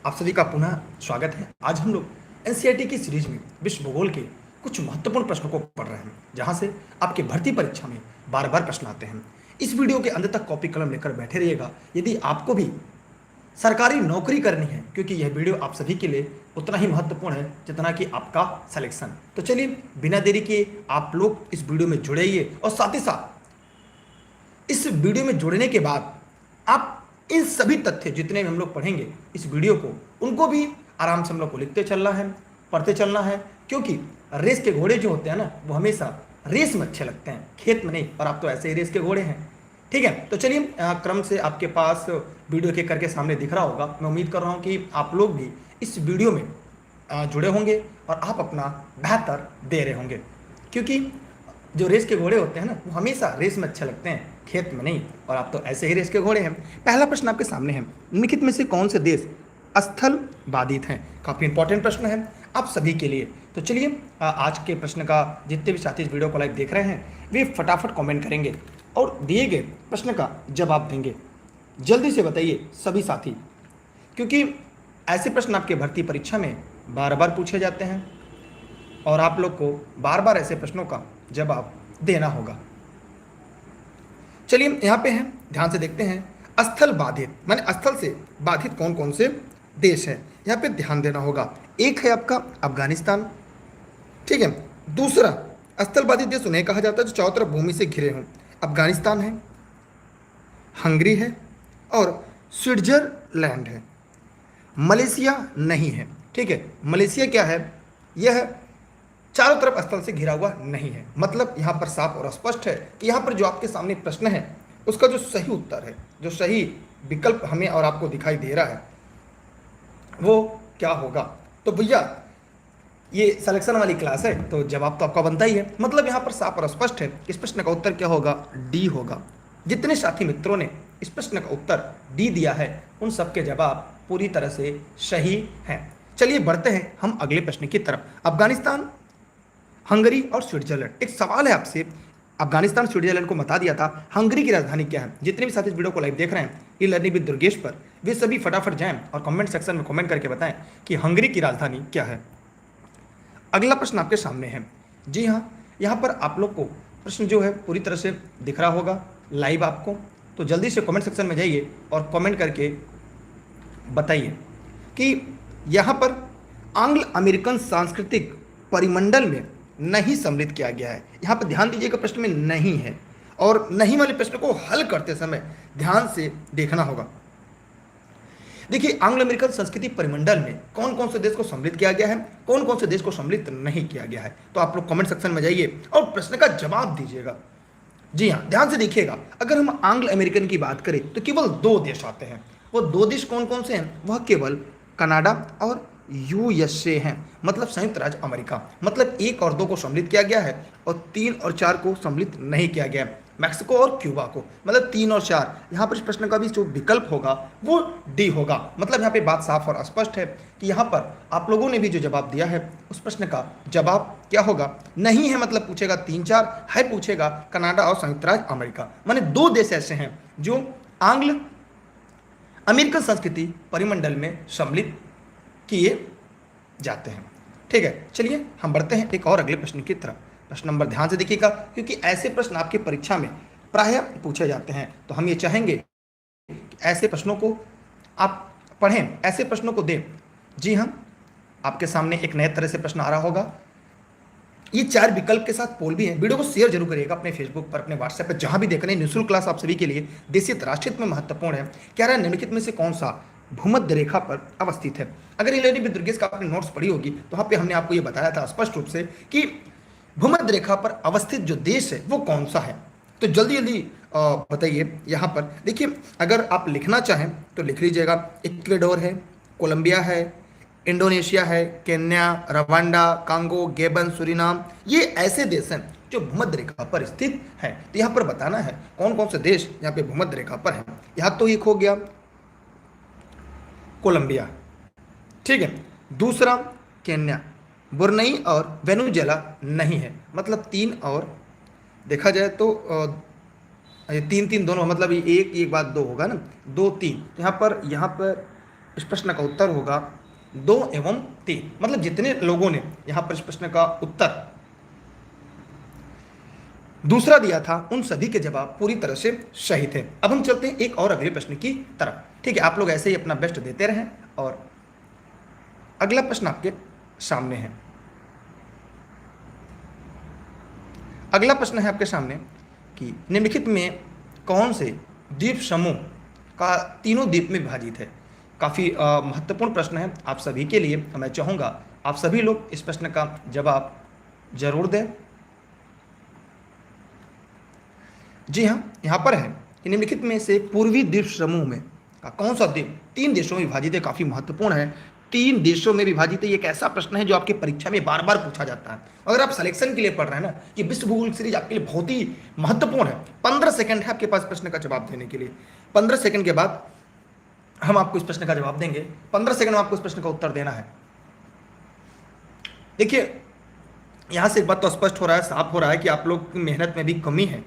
आप सभी का पुनः स्वागत है। आज हम लोग एनसीईआरटी की सीरीज में विश्व भूगोल के कुछ महत्वपूर्ण प्रश्नों को पढ़ रहे हैं, जहां से आपके भर्ती परीक्षा में बार बार प्रश्न आते हैं। इस वीडियो के अंत तक कॉपी कलम लेकर बैठे रहिएगा यदि आपको भी सरकारी नौकरी करनी है, क्योंकि यह वीडियो आप सभी के लिए उतना ही महत्वपूर्ण है जितना कि आपका सिलेक्शन। तो चलिए बिना देरी के आप लोग इस वीडियो में जुड़ेइए और साथ ही साथ इस वीडियो में जुड़ने के बाद आप इन सभी तथ्य जितने भी हम लोग पढ़ेंगे इस वीडियो को, उनको भी आराम से हम लोग को लिखते चलना है, पढ़ते चलना है, क्योंकि रेस के घोड़े जो होते हैं ना, वो हमेशा रेस में अच्छे लगते हैं, खेत में नहीं। और आप तो ऐसे ही रेस के घोड़े हैं। ठीक है, तो चलिए क्रम से आपके पास वीडियो के करके सामने दिख रहा होगा। मैं उम्मीद कर रहा हूँ कि आप लोग भी इस वीडियो में जुड़े होंगे और आप अपना बेहतर दे रहे होंगे, क्योंकि जो रेस के घोड़े होते हैं ना, वो हमेशा रेस में अच्छे लगते हैं, खेत में नहीं। और आप तो ऐसे ही रेस के घोड़े हैं। पहला प्रश्न आपके सामने है, निम्नलिखित में से कौन से देश स्थल बाधित हैं? काफी इंपॉर्टेंट प्रश्न है आप सभी के लिए। तो चलिए आज के प्रश्न का जितने भी साथी इस वीडियो को लाइव देख रहे हैं वे फटाफट कमेंट करेंगे और दिए गए प्रश्न का जवाब देंगे। जल्दी से बताइए सभी साथी, क्योंकि ऐसे प्रश्न आपके भर्ती परीक्षा में बार बार पूछे जाते हैं और आप लोग को बार बार ऐसे प्रश्नों का जवाब देना होगा। चलिए यहाँ पे हैं, ध्यान से देखते हैं। स्थल बाधित माने स्थल से बाधित कौन कौन से देश हैं, यहाँ पे ध्यान देना होगा। एक है आपका अफगानिस्तान, ठीक है। दूसरा स्थल बाधित देश उन्हें कहा जाता है जो चारों तरफ भूमि से घिरे हों। अफगानिस्तान है, हंगरी है और स्विट्जरलैंड है। मलेशिया नहीं है, ठीक है। मलेशिया क्या है, यह चारों तरफ स्थल से घिरा हुआ नहीं है। मतलब यहां पर साफ और स्पष्ट है कि यहां पर जो आपके सामने प्रश्न है उसका जो सही उत्तर है, जो सही विकल्प हमें और आपको दिखाई दे रहा है, वो क्या होगा। तो भैया ये सिलेक्शन वाली क्लास है, तो जवाब तो आपका बनता ही है। मतलब यहाँ पर साफ और स्पष्ट है। इस प्रश्न का उत्तर क्या होगा, डी होगा। जितने साथी मित्रों ने इस प्रश्न का उत्तर डी दिया है उन सबके जवाब पूरी तरह से सही हैं। चलिए बढ़ते हैं हम अगले प्रश्न की तरफ। अफगानिस्तान, हंगरी और स्विट्जरलैंड। एक सवाल है आपसे, अफगानिस्तान स्विट्जरलैंड को बता दिया था, हंगरी की राजधानी क्या है? जितने भी साथी इस वीडियो को लाइव देख रहे हैं ये लर्निंग विद दुर्गेश पर, वे सभी फटाफट जाएं और कमेंट सेक्शन में कमेंट करके बताएं कि हंगरी की राजधानी क्या है। अगला प्रश्न आपके सामने है। जी हाँ, यहाँ पर आप लोग को प्रश्न जो है पूरी तरह से दिख रहा होगा लाइव आपको, तो जल्दी से कमेंट सेक्शन में जाइए और कमेंट करके बताइए कि यहाँ पर आंग्ल अमेरिकन सांस्कृतिक परिमंडल में नहीं सम्मिलित किया गया है। यहाँ पर ध्यान दीजिएगा, प्रश्न में नहीं है और नहीं वाले प्रश्न को हल करते समय ध्यान से देखना होगा। देखिए, आंग्ल अमेरिकन संस्कृति परिमंडल में कौन कौन से देश को सम्मिलित किया गया है, कौन कौन से देश को सम्मिलित नहीं किया गया है, तो आप लोग कमेंट सेक्शन में जाइए और प्रश्न का जवाब दीजिएगा। जी हाँ, ध्यान से देखिएगा। अगर हम आंग्ल अमेरिकन की बात करें तो केवल दो देश आते हैं। वो दो देश कौन कौन से हैं, वह केवल कनाडा और यूएसए हैं, मतलब संयुक्त राज्य अमेरिका। मतलब 1 और 2 को सम्मिलित किया गया है और 3 और 4 को सम्मिलित नहीं किया गया है, मैक्सिको और क्यूबा को। मतलब 3 और 4। यहाँ पर इस प्रश्न का भी जो विकल्प होगा वो डी होगा। मतलब यहाँ पे बात साफ और स्पष्ट है कि यहाँ पर आप लोगों ने भी जो जवाब दिया है उस प्रश्न का जवाब क्या होगा, नहीं है। मतलब पूछेगा 3 4, है पूछेगा कनाडा और संयुक्त राज्य अमेरिका। माने दो देश ऐसे हैं जो आंग्ल अमेरिकन संस्कृति परिमंडल में सम्मिलित किए जाते हैं। ठीक है, चलिए हम बढ़ते हैं एक और अगले प्रश्न की तरफ। प्रश्न नंबर ध्यान से देखिएगा, क्योंकि ऐसे प्रश्न आपकी परीक्षा में प्रायः पूछे जाते हैं, तो हम ये चाहेंगे कि ऐसे प्रश्नों को आप पढ़ें, ऐसे प्रश्नों को दें। जी हाँ, आपके सामने एक नए तरह से प्रश्न आ रहा होगा। ये 4 विकल्प के साथ पोल भी है। वीडियो को शेयर जरूर करिएगा अपने फेसबुक पर, अपने व्हाट्सएप पर, जहां भी देख रहे हैं। निःशुल्क क्लास आप सभी के लिए देशीय राष्ट्रीय में महत्वपूर्ण है। क्या रहा, निम्नलिखित में से कौन सा भूमध्य रेखा पर अवस्थित है? अगर लर्निंग विद दुर्गेश का आपने नोट्स पढ़ी होगी तो वहाँ पे हमने आपको ये बताया था स्पष्ट रूप से कि भूमध्य रेखा पर अवस्थित जो देश है वो कौन सा है। तो जल्दी जल्दी बताइए। यहाँ पर देखिए, अगर आप लिखना चाहें तो लिख लीजिएगा। इक्वेडोर है, कोलंबिया है, इंडोनेशिया है, केन्या, रवांडा, कांगो, गेबन, सूरीनाम। ये ऐसे देश हैं जो भूमध्य रेखा पर स्थित है। तो यहाँ पर बताना है कौन कौन से देश यहाँ पे भूमध्य रेखा पर है। यहाँ तो एक हो गया कोलंबिया, ठीक है। दूसरा केन्या, बुरनई और वेनेजुएला नहीं है। मतलब 3 और देखा जाए तो 3 3 दोनों, मतलब ये एक बाद 2 होगा ना, 2 3। यहाँ पर इस प्रश्न का उत्तर होगा 2 एवं 3। मतलब जितने लोगों ने यहां पर इस प्रश्न का उत्तर दूसरा दिया था उन सभी के जवाब पूरी तरह से सही थे। अब हम चलते हैं एक और अगले प्रश्न की तरफ। ठीक है, आप लोग ऐसे ही अपना बेस्ट देते रहें। और अगला प्रश्न आपके सामने है। अगला प्रश्न है आपके सामने कि निम्नलिखित में कौन से द्वीप समूह का तीनों द्वीप में विभाजित है। काफ़ी महत्वपूर्ण प्रश्न है आप सभी के लिए। मैं चाहूँगा आप सभी लोग इस प्रश्न का जवाब जरूर दें। जी हाँ, यहाँ पर है कि निम्नलिखित में से पूर्वी द्वीप समूह में का कौन सा द्वीप 3 देशों में विभाजित है। काफ़ी महत्वपूर्ण है, 3 देशों में विभाजित है। ये एक ऐसा प्रश्न है जो आपकी परीक्षा में बार बार पूछा जाता है। अगर आप सिलेक्शन के लिए पढ़ रहे हैं ना, ये विश्व भूगोल सीरीज आपके लिए बहुत ही महत्वपूर्ण है। 15 सेकंड है आपके पास प्रश्न का जवाब देने के लिए। 15 सेकंड के बाद हम आपको इस प्रश्न का जवाब देंगे। 15 सेकंड में आपको इस प्रश्न का उत्तर देना है। देखिए, यहां से एक बात तो स्पष्ट हो रहा है, साफ हो रहा है कि आप लोग की मेहनत में भी कमी है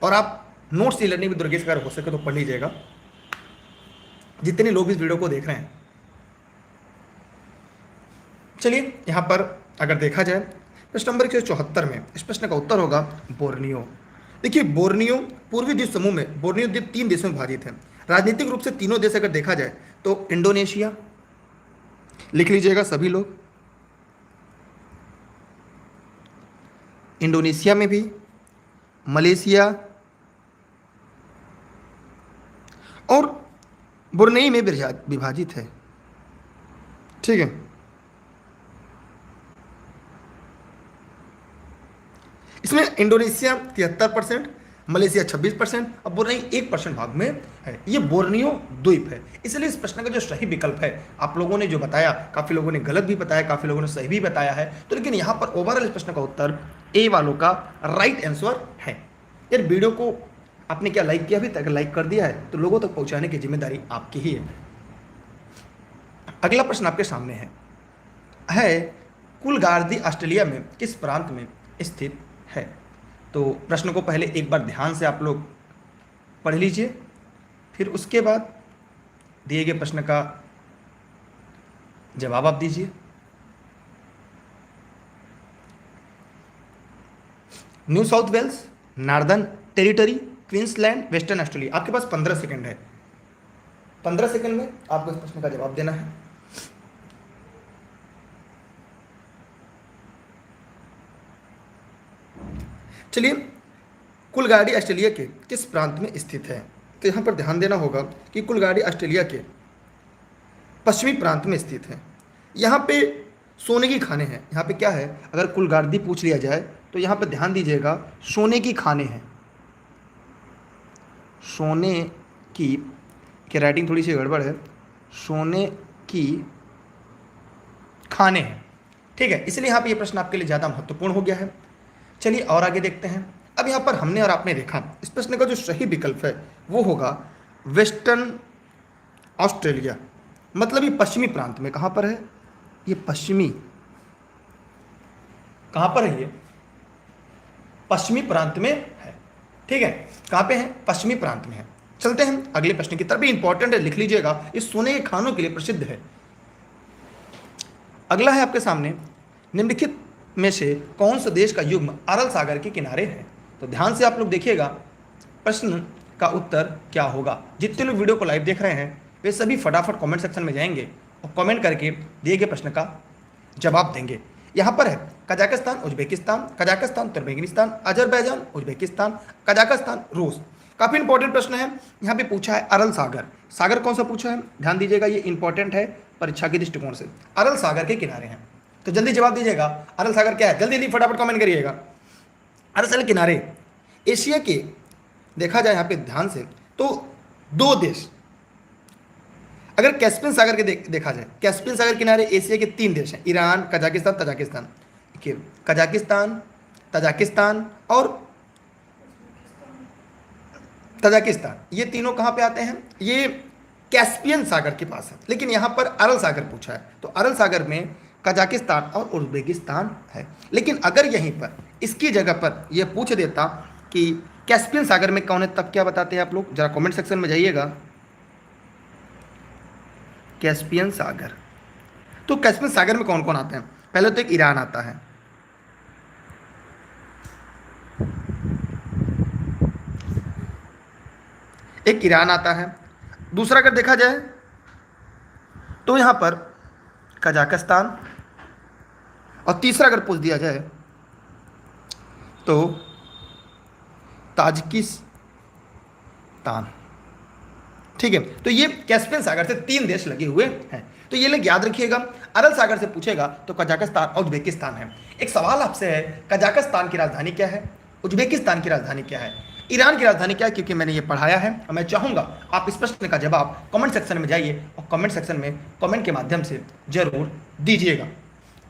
और आप notes he learning with Durgesh अगर हो सके तो पढ़ लीजिएगा, जितने लोग इस वीडियो को देख रहे हैं। चलिए यहां पर अगर देखा जाए प्रश्न नंबर 174 में इस प्रश्न का उत्तर होगा बोर्नियो। देखिए, बोर्नियो पूर्वी द्वीप समूह में बोर्नियो द्वीप 3 देशों में विभाजित है। राजनीतिक रूप से तीनों देश अगर देखा जाए तो इंडोनेशिया, लिख लीजिएगा सभी लोग, इंडोनेशिया में भी, मलेशिया और ब्रुनेई में विभाजित है। ठीक है, इसमें इंडोनेशिया 73%, मलेशिया 26% और ब्रुनेई 1% भाग में है। ये बोर्नियो द्वीप है। इसलिए इस प्रश्न का जो सही विकल्प है, आप लोगों ने जो बताया, काफ़ी लोगों ने गलत भी बताया, काफ़ी लोगों ने सही भी बताया है। तो लेकिन यहाँ पर ओवरऑल इस प्रश्न का उत्तर ए वालों का राइट आंसर है। यार वीडियो को आपने क्या लाइक किया? अभी तक लाइक कर दिया है तो लोगों तक पहुँचाने की जिम्मेदारी आपकी ही है। अगला प्रश्न आपके सामने है कुलगार्दी ऑस्ट्रेलिया में किस प्रांत में स्थित है। तो प्रश्न को पहले एक बार ध्यान से आप लोग पढ़ लीजिए, फिर उसके बाद दिए गए प्रश्न का जवाब आप दीजिए। New South Wales, Northern Territory, Queensland, Western Australia. आपके पास 15 सेकंड है। 15 सेकंड में आपको इस प्रश्न का जवाब देना है। चलिए, कुलगार्डी ऑस्ट्रेलिया के किस प्रांत में स्थित है। तो यहाँ पर ध्यान देना होगा कि कुलगार्डी ऑस्ट्रेलिया के पश्चिमी प्रांत में स्थित है। यहाँ पे सोने की खानें हैं। यहाँ पे क्या है, अगर कुलगार्दी पूछ लिया जाए तो यहाँ पे ध्यान दीजिएगा, सोने की खानें हैं। सोने की राइटिंग थोड़ी सी गड़बड़ है, सोने की खानें हैं। ठीक है, इसलिए यहाँ पे ये प्रश्न आपके लिए ज़्यादा महत्वपूर्ण हो गया है। चलिए और आगे देखते हैं। अब यहाँ पर हमने और आपने देखा इस प्रश्न का जो सही विकल्प है वो होगा वेस्टर्न ऑस्ट्रेलिया। मतलब ये पश्चिमी प्रांत में, कहाँ पर है ये, पश्चिमी, कहाँ पर है ये, पश्चिमी प्रांत में है। ठीक है, कहाँ पे है, पश्चिमी प्रांत में है। चलते हैं अगले प्रश्न की तरफ। भी इंपॉर्टेंट है, लिख लीजिएगा, इस सोने के खानों के लिए प्रसिद्ध है। अगला है आपके सामने, निम्नलिखित में से कौन सा देश का युग्म अरल सागर के किनारे है। तो ध्यान से आप लोग देखिएगा, प्रश्न का उत्तर क्या होगा। जितने लोग वीडियो को लाइव देख रहे हैं वे सभी फटाफट कमेंट सेक्शन में जाएंगे और कमेंट करके दिए गए प्रश्न का जवाब देंगे। यहाँ पर है Kazakhstan, Uzbekistan, Kazakhstan, Turkmenistan, Azerbaijan, Uzbekistan, Kazakhstan, रूस। काफ़ी इंपॉर्टेंट प्रश्न है। यहाँ पे पूछा है अरल सागर। सागर कौन सा पूछा है, ध्यान दीजिएगा, ये इंपॉर्टेंट है परीक्षा के दृष्टिकोण से। अरल सागर के किनारे हैं, तो जल्दी जवाब दीजिएगा। अरल सागर क्या है, जल्दी जल्दी फटाफट कमेंट करिएगा। अरल सागर किनारे एशिया के देखा जाए यहाँ पे ध्यान से तो 2 देश, अगर कैस्पियन सागर के देखा जाए, कैस्पियन सागर किनारे एशिया के 3 देश हैं, Iran, Kazakhstan, Tajikistan. Kazakhstan, Tajikistan और तजाकिस्तान, ये तीनों कहाँ पे आते हैं, ये कैस्पियन सागर के पास है। लेकिन यहाँ पर अरल सागर पूछा है, तो अरल सागर में कजाकिस्तान और उज्बेकिस्तान है। लेकिन अगर यहीं पर इसकी जगह पर यह पूछ देता कि कैस्पियन सागर में कौन है, तब क्या बताते हैं आप लोग, जरा कमेंट सेक्शन में जाइएगा। कैस्पियन सागर। तो कैस्पियन सागर में कौन कौन आते हैं? पहले तो एक ईरान आता है, एक ईरान आता है। दूसरा अगर देखा जाए तो यहाँ पर कजाकिस्तान, और तीसरा अगर पूछ दिया जाए तो ताजिकिस्तान। ठीक है, तो ये कैस्पियन सागर से 3 देश लगे हुए हैं। तो ये लोग याद रखिएगा। अरल सागर से पूछेगा तो कजाकिस्तान और उज्बेकिस्तान है। एक सवाल आपसे है, कजाकिस्तान की राजधानी क्या है, उज्बेकिस्तान की राजधानी क्या है, ईरान की राजधानी क्या है? क्योंकि मैंने ये पढ़ाया है और मैं चाहूंगा आप इस प्रश्न का जवाब कमेंट सेक्शन में जाइए और कमेंट सेक्शन में कमेंट के माध्यम से जरूर दीजिएगा।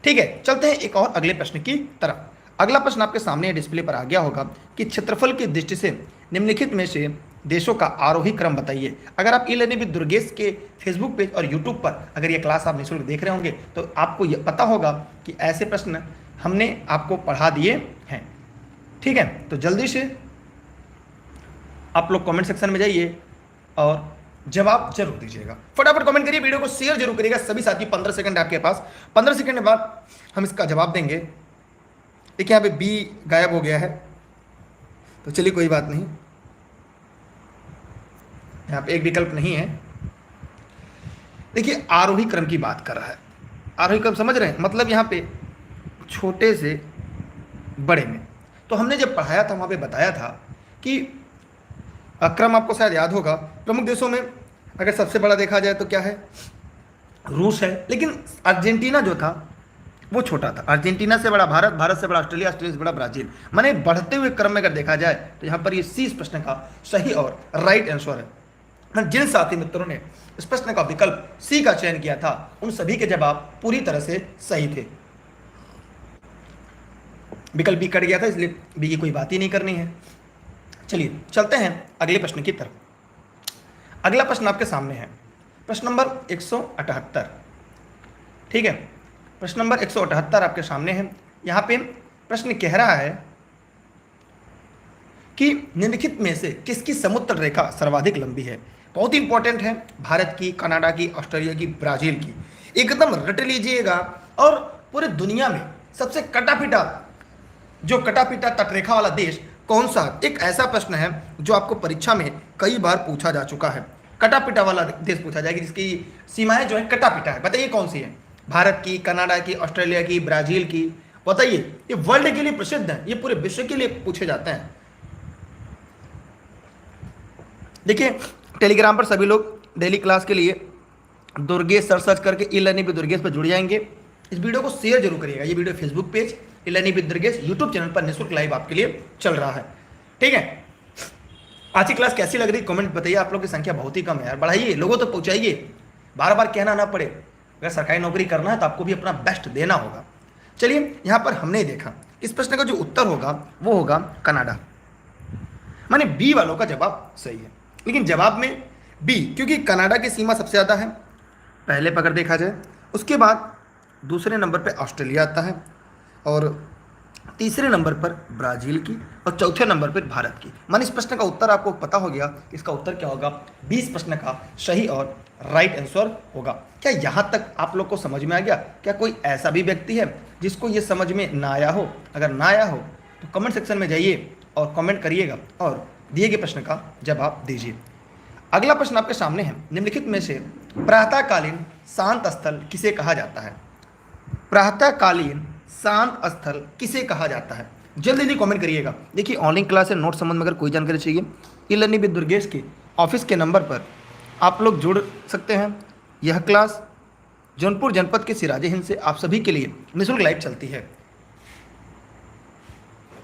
ठीक है, चलते हैं एक और अगले प्रश्न की तरफ। अगला प्रश्न आपके सामने डिस्प्ले पर आ गया होगा कि क्षेत्रफल की दृष्टि से निम्नलिखित में से देशों का आरोही क्रम बताइए। अगर आप ई लर्निंग विद दुर्गेश के फेसबुक पेज और यूट्यूब पर अगर ये क्लास आप निःशुल्क देख रहे होंगे तो आपको ये पता होगा कि ऐसे प्रश्न हमने आपको पढ़ा दिए हैं। ठीक है, तो जल्दी से आप लोग कमेंट सेक्शन में जाइए और जवाब जरूर दीजिएगा। फटाफट कमेंट करिए, वीडियो को शेयर जरूर करिएगा सभी साथी। 15 सेकंड आपके पास, 15 सेकंड के बाद हम इसका जवाब देंगे। देखिए यहाँ पे बी गायब हो गया है, तो चलिए कोई बात नहीं, यहाँ पे एक विकल्प नहीं है। देखिए आरोही क्रम की बात कर रहा है, आरोही क्रम समझ रहे हैं, मतलब यहाँ पे छोटे से बड़े में। तो हमने जब पढ़ाया था वहाँ पे बताया था कि क्रम आपको शायद याद होगा। प्रमुख देशों में अगर सबसे बड़ा देखा जाए तो क्या है, रूस है, लेकिन अर्जेंटीना जो था वो छोटा था। अर्जेंटीना से बड़ा भारत, भारत से बड़ा ऑस्ट्रेलिया, ऑस्ट्रेलिया से बड़ा ब्राजील। माने बढ़ते हुए क्रम में अगर देखा जाए तो यहाँ पर ये सी इस प्रश्न का सही और राइट आंसर है। जिन साथी मित्रों ने इस प्रश्न का विकल्प सी का चयन किया था उन सभी के जवाब पूरी तरह से सही थे। विकल्प बी कट गया था, इसलिए बी की कोई बात ही नहीं करनी है। चलिए चलते हैं अगले प्रश्न की तरफ। अगला प्रश्न आपके सामने है, प्रश्न नंबर 178। ठीक है, प्रश्न नंबर 178 आपके सामने है। यहाँ पे प्रश्न कह रहा है कि निम्नलिखित में से किसकी समुद्र रेखा सर्वाधिक लंबी है। बहुत ही इंपॉर्टेंट है, भारत की, कनाडा की, ऑस्ट्रेलिया की, ब्राजील की। एकदम रट लीजिएगा। और पूरे दुनिया में सबसे कटापिटा जो कटापिटा तटरेखा वाला देश कौन सा? एक ऐसा प्रश्न है जो आपको परीक्षा में कई बार पूछा जा चुका है। कटापिटा वाला देश पूछा जाएगा जिसकी सीमाएं जो है कटापिटा है। बताइए कौन सी है? भारत की, कनाडा की, ऑस्ट्रेलिया की, ब्राजील की? बताइए। ये वर्ल्ड के लिए प्रसिद्ध है, ये पूरे विश्व के लिए पूछे जाते हैं। देखिए टेलीग्राम पर सभी लोग डेली क्लास के लिए दुर्गेश सर्च करके ई लर्निंग विद दुर्गेश पर जुड़ जाएंगे। इस वीडियो को शेयर जरूर करिएगा। ये video Facebook page e learning with Durgesh YouTube channel पर निःशुल्क लाइव आपके लिए चल रहा है। ठीक है, आज की क्लास कैसी लग रही कमेंट बताइए। आप लोग की संख्या बहुत ही कम है यार, बढ़ाइए, लोगों तक पहुंचाइए, बार बार कहना ना पड़े। अगर सरकारी नौकरी करना है तो आपको भी अपना बेस्ट देना होगा। चलिए यहाँ पर हमने देखा इस प्रश्न का जो उत्तर होगा वो होगा कनाडा। माने बी वालों का जवाब सही है, लेकिन जवाब में बी, क्योंकि कनाडा की सीमा सबसे ज़्यादा है पहले पर अगर देखा जाए। उसके बाद दूसरे नंबर पर ऑस्ट्रेलिया आता है, और तीसरे नंबर पर ब्राज़ील की, और चौथे नंबर पर भारत की। माने इस प्रश्न का उत्तर आपको पता हो गया, इसका उत्तर क्या होगा? 20 प्रश्न का सही और राइट आंसर होगा। क्या यहाँ तक आप लोग को समझ में आ गया? क्या कोई ऐसा भी व्यक्ति है जिसको ये समझ में ना आया हो? अगर ना आया हो तो कमेंट सेक्शन में जाइए और कमेंट करिएगा और दिए गए प्रश्न का जवाब दीजिए। अगला प्रश्न आपके सामने है, निम्नलिखित में से प्रातःकालीन शांत स्थल किसे कहा जाता है? प्रातःकालीन शांत स्थल किसे कहा जाता है? जल्दी जल्दी कमेंट करिएगा। देखिए ऑनलाइन क्लास है, नोट संबंध में अगर कोई जानकारी चाहिए ई लर्निंग विद दुर्गेश के ऑफिस के नंबर पर आप लोग जुड़ सकते हैं। यह क्लास जौनपुर जनपद के सिराजे हिंद से आप सभी के लिए निःशुल्क लाइव चलती है।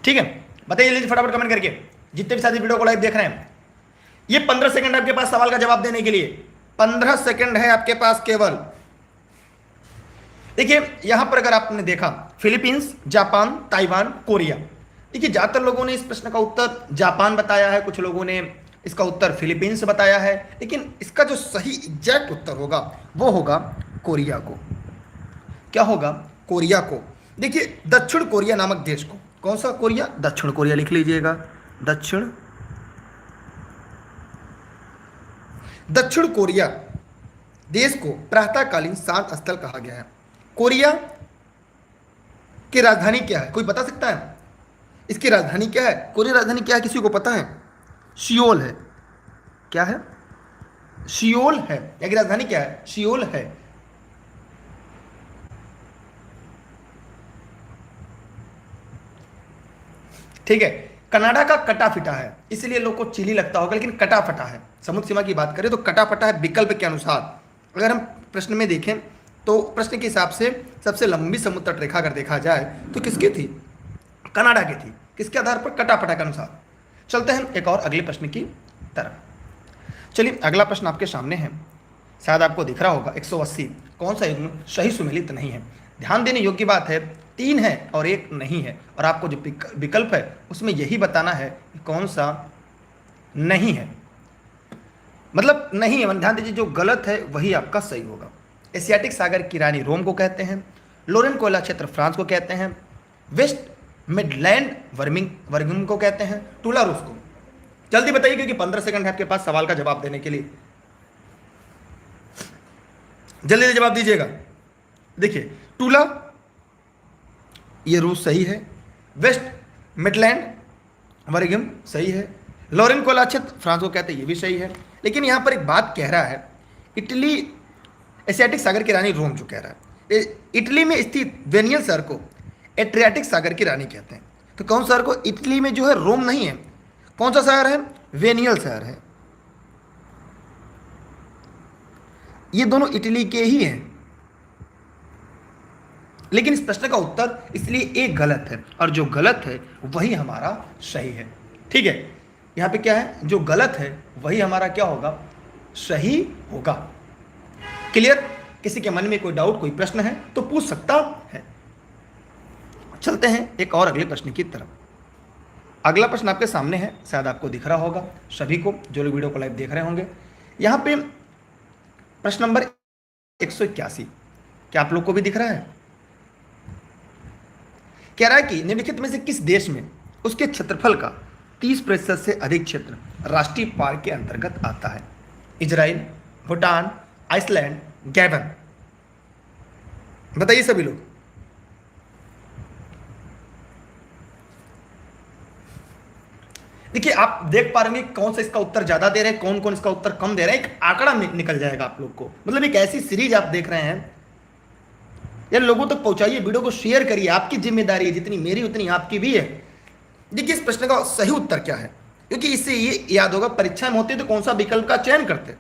ठीक है, बताइए जल्दी फटाफट कमेंट करके, जितने भी साथी वीडियो को लाइव देख रहे हैं। ये 15 सेकंड आपके पास सवाल का जवाब देने के लिए, 15 सेकंड है आपके पास केवल। देखिए यहां पर अगर आपने देखा फिलीपींस, जापान, ताइवान, कोरिया। देखिए ज्यादातर लोगों ने इस प्रश्न का उत्तर जापान बताया है, कुछ लोगों ने इसका उत्तर फिलीपींस बताया है, लेकिन इसका जो सही एग्जैक्ट उत्तर होगा वो होगा कोरिया को। क्या होगा? कोरिया को। देखिए दक्षिण कोरिया नामक देश को, कौन सा कोरिया? दक्षिण कोरिया लिख लीजिएगा। दक्षिण कोरिया देश को प्रातःकालीन शांत स्थल कहा गया है? कोरिया की राजधानी क्या है? कोई बता सकता है इसकी राजधानी क्या है? कोरिया राजधानी क्या है, किसी को पता है? सियोल है। क्या है? सियोल है। या की राजधानी क्या है? सियोल है। ठीक है। कनाडा का कटा फिटा है, इसलिए लोग को चिली लगता होगा, लेकिन कटा फटा है। समुद्र सीमा की बात करें तो कटा फटा है विकल्प के अनुसार। अगर हम प्रश्न में देखें तो प्रश्न के हिसाब से सबसे लंबी समुद्र तट रेखा अगर देखा जाए तो किसकी थी? कनाडा की थी। किसके आधार पर? कटा फटा के अनुसार। चलते हैं एक और अगले प्रश्न की तरफ। चलिए अगला प्रश्न आपके सामने है, शायद आपको दिख रहा होगा 180। कौन सा युग्म सही सुमेलित नहीं है? ध्यान देने योग्य बात है, 3 है और 1 नहीं है, और आपको जो विकल्प है उसमें यही बताना है कि कौन सा नहीं है। मतलब नहीं है, ध्यान दीजिए, जो गलत है वही आपका सही होगा। एशियाटिक सागर की रानी रोम को कहते हैं, लोरेन कोयला क्षेत्र फ्रांस को कहते हैं, वेस्ट मिडलैंड वर्मिंग को कहते हैं, टूला रूस को। जल्दी बताइए क्योंकि 15 सेकंड है आपके पास सवाल का जवाब देने के लिए। जल्दी से जवाब दीजिएगा। देखिए, टूला ये रूस सही है, वेस्ट मिडलैंड वर्गिम सही है, लोरेन कोयला क्षेत्र फ्रांस को कहते हैं ये भी सही है। लेकिन यहां पर एक बात कह रहा है, इटली एशियाटिक सागर की रानी रोम जो कह रहा है, इटली में स्थित वेनियल शहर को एड्रियाटिक सागर की रानी कहते हैं। तो कौन शहर को? इटली में जो है रोम नहीं है, कौन सा शहर है? वेनियल शहर है। ये दोनों इटली के ही हैं, लेकिन इस प्रश्न का उत्तर इसलिए एक गलत है, और जो गलत है वही हमारा सही है। ठीक है, यहां पे क्या है? जो गलत है वही हमारा क्या होगा? सही होगा। क्लियर? किसी के मन में कोई डाउट, कोई प्रश्न है तो पूछ सकता है। चलते हैं एक और अगले प्रश्न की तरफ। अगला प्रश्न आपके सामने है, शायद आपको दिख रहा होगा सभी को, जो लोग वीडियो को लाइव देख रहे होंगे। यहां पे प्रश्न नंबर 181, क्या आप लोग को भी दिख रहा है? कह रहा है कि निम्नलिखित में से किस देश में उसके क्षेत्रफल का 30% से अधिक क्षेत्र राष्ट्रीय पार्क के अंतर्गत आता है? Israel, Bhutan, Iceland, Gabon. बताइए सभी लोग। देखिए, आप देख पा रहे हैं कौन सा इसका उत्तर ज्यादा दे रहे हैं, कौन कौन इसका उत्तर कम दे रहे हैं। एक आंकड़ा निकल जाएगा आप लोग को। मतलब एक ऐसी सीरीज आप देख रहे हैं, यार लोगों तक पहुंचाइए, वीडियो को शेयर करिए। आपकी जिम्मेदारी है, जितनी मेरी उतनी आपकी भी है। देखिए इस प्रश्न का सही उत्तर क्या है, क्योंकि इससे ये याद होगा परीक्षा में होते तो कौन सा विकल्प का चयन करते।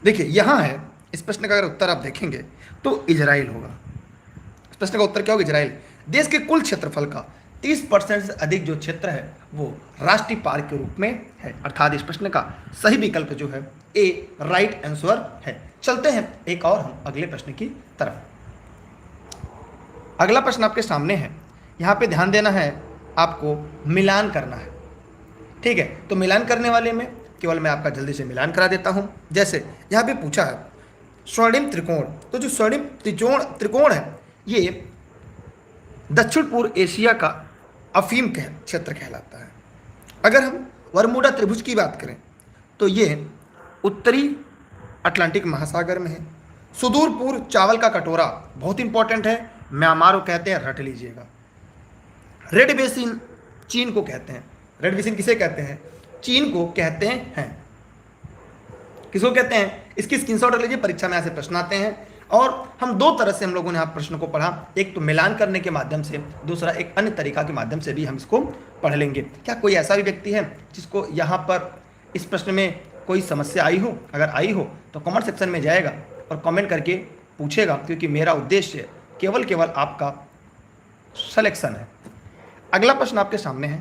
देखिए यहां है, इस प्रश्न का अगर उत्तर आप देखेंगे तो इजराइल होगा। इस प्रश्न का उत्तर क्या होगा? इजराइल। देश के कुल क्षेत्रफल का 30% से अधिक जो क्षेत्र है वो राष्ट्रीय पार्क के रूप में है, अर्थात इस प्रश्न का सही विकल्प जो है ए राइट आंसर है। चलते हैं एक और हम अगले प्रश्न की तरफ। अगला प्रश्न आपके सामने है, यहाँ पे ध्यान देना है, आपको मिलान करना है। ठीक है, तो मिलान करने वाले में केवल मैं आपका जल्दी से मिलान करा देता हूँ। जैसे यहाँ पे पूछा है स्वर्णिम त्रिकोण, तो जो स्वर्णिम त्रिकोण है ये दक्षिण पूर्व एशिया का अफीम क्षेत्र कहलाता है। अगर हम बरमूडा त्रिभुज की बात करें तो ये उत्तरी अटलांटिक महासागर में है। सुदूर पूर्व चावल का कटोरा बहुत इंपॉर्टेंट है, म्यांमार को कहते हैं, रट लीजिएगा। रेड बेसिन चीन को कहते हैं। रेड बेसिन किसे कहते हैं? चीन को कहते हैं। किसको कहते हैं? इसकी स्क्रीनशॉट रख लीजिए, परीक्षा में ऐसे प्रश्न आते हैं। और हम दो तरह से हम लोगों ने यहाँ प्रश्न को पढ़ा, एक तो मिलान करने के माध्यम से, दूसरा एक अन्य तरीका के माध्यम से भी हम इसको पढ़ लेंगे। क्या कोई ऐसा भी व्यक्ति है जिसको यहाँ पर इस प्रश्न में कोई समस्या आई हो? अगर आई हो तो कमेंट सेक्शन में जाएगा और कमेंट करके पूछेगा, क्योंकि मेरा उद्देश्य केवल आपका सिलेक्शन है। अगला प्रश्न आपके सामने है,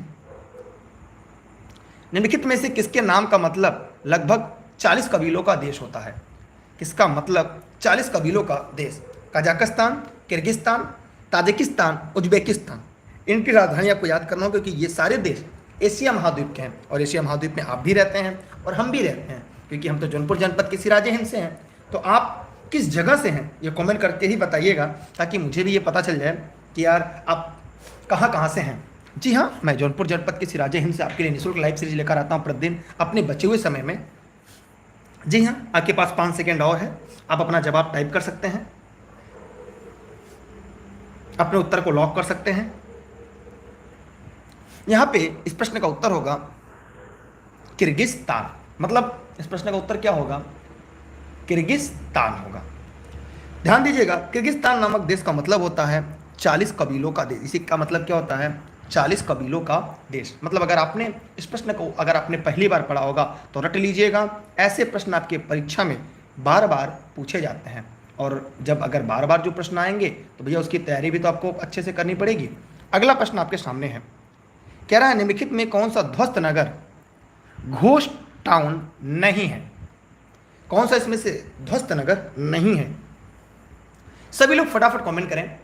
निम्नलिखित में से किसके नाम का मतलब लगभग 40 कबीलों का देश होता है? किसका मतलब 40 कबीलों का देश? Kazakhstan, Kyrgyzstan, Tajikistan, Uzbekistan. इनकी राजधानी आपको याद करना हो, क्योंकि ये सारे देश एशिया महाद्वीप के हैं, और एशिया महाद्वीप में आप भी रहते हैं और हम भी रहते हैं, क्योंकि हम तो जौनपुर जनपद के सिराजे हिंद से हैं। तो आप किस जगह से हैं ये कमेंट करके ही बताइएगा, ताकि मुझे भी ये पता चल जाए कि यार आप कहाँ से हैं। जी हाँ, मैं जौनपुर जनपद के सिराजे हिंद से आपके लिए निःशुल्क लाइव सीरीज लेकर आता हूँ प्रतिदिन अपने बचे हुए समय में। जी हाँ, आपके पास 5 सेकेंड और है, आप अपना जवाब टाइप कर सकते हैं, अपने उत्तर को लॉक कर सकते हैं। यहाँ पे इस प्रश्न का उत्तर होगा किर्गिस्तान। मतलब इस प्रश्न का उत्तर क्या होगा? किर्गिस्तान होगा। ध्यान दीजिएगा, किर्गिस्तान नामक देश का मतलब होता है 40 कबीलों का देश। इसी का मतलब क्या होता है? 40 कबीलों का देश। मतलब अगर आपने इस प्रश्न को अगर आपने पहली बार पढ़ा होगा तो रट लीजिएगा। ऐसे प्रश्न आपके परीक्षा में बार बार पूछे जाते हैं, और जब अगर बार बार जो प्रश्न आएंगे तो भैया उसकी तैयारी भी तो आपको अच्छे से करनी पड़ेगी। अगला प्रश्न आपके सामने है, कह रहा है निम्नलिखित में कौन सा ध्वस्त नगर घोस्ट टाउन नहीं है? कौन सा इसमें से ध्वस्त नगर नहीं है? सभी लोग फटाफट कमेंट करें।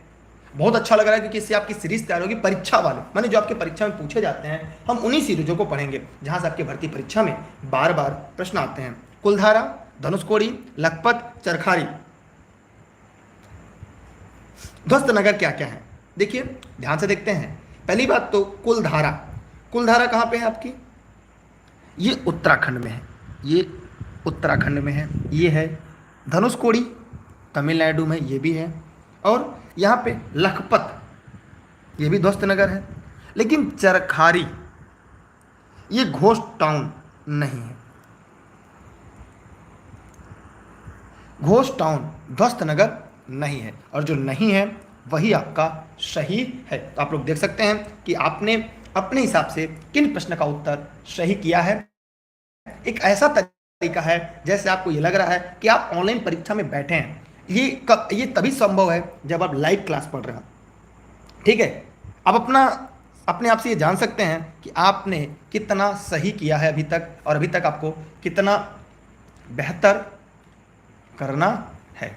बहुत अच्छा लग रहा है क्योंकि इससे आपकी सीरीज तैयार होगी परीक्षा वाले, माने जो आपके परीक्षा में पूछे जाते हैं, हम उन्हीं सीरीजों को पढ़ेंगे जहां से आपके भर्ती परीक्षा में बार बार प्रश्न आते हैं। कुलधारा, धनुषकोडी, लखपत, चरखारी, ध्वस्त नगर क्या क्या है? देखिए ध्यान से देखते हैं। पहली बात तो कुलधारा। कुलधारा कहाँ पे है आपकी? ये उत्तराखंड में है, ये उत्तराखंड में है। ये है धनुषकोडी, तमिलनाडु में ये भी है। और यहाँ पे लखपत, ये भी ध्वस्त नगर है। लेकिन चरखारी ये घोस्ट टाउन नहीं है। घोस्ट टाउन ध्वस्त नगर नहीं है, और जो नहीं है वही आपका सही है। तो आप लोग देख सकते हैं कि आपने अपने हिसाब से किन प्रश्न का उत्तर सही किया है। एक ऐसा तरीका है जैसे आपको ये लग रहा है कि आप ऑनलाइन परीक्षा में बैठे हैं। ये तभी संभव है जब आप लाइव क्लास पढ़ रहे हो। ठीक है, आप अपने आप से ये जान सकते हैं कि आपने कितना सही किया है अभी तक, और अभी तक आपको कितना बेहतर करना है।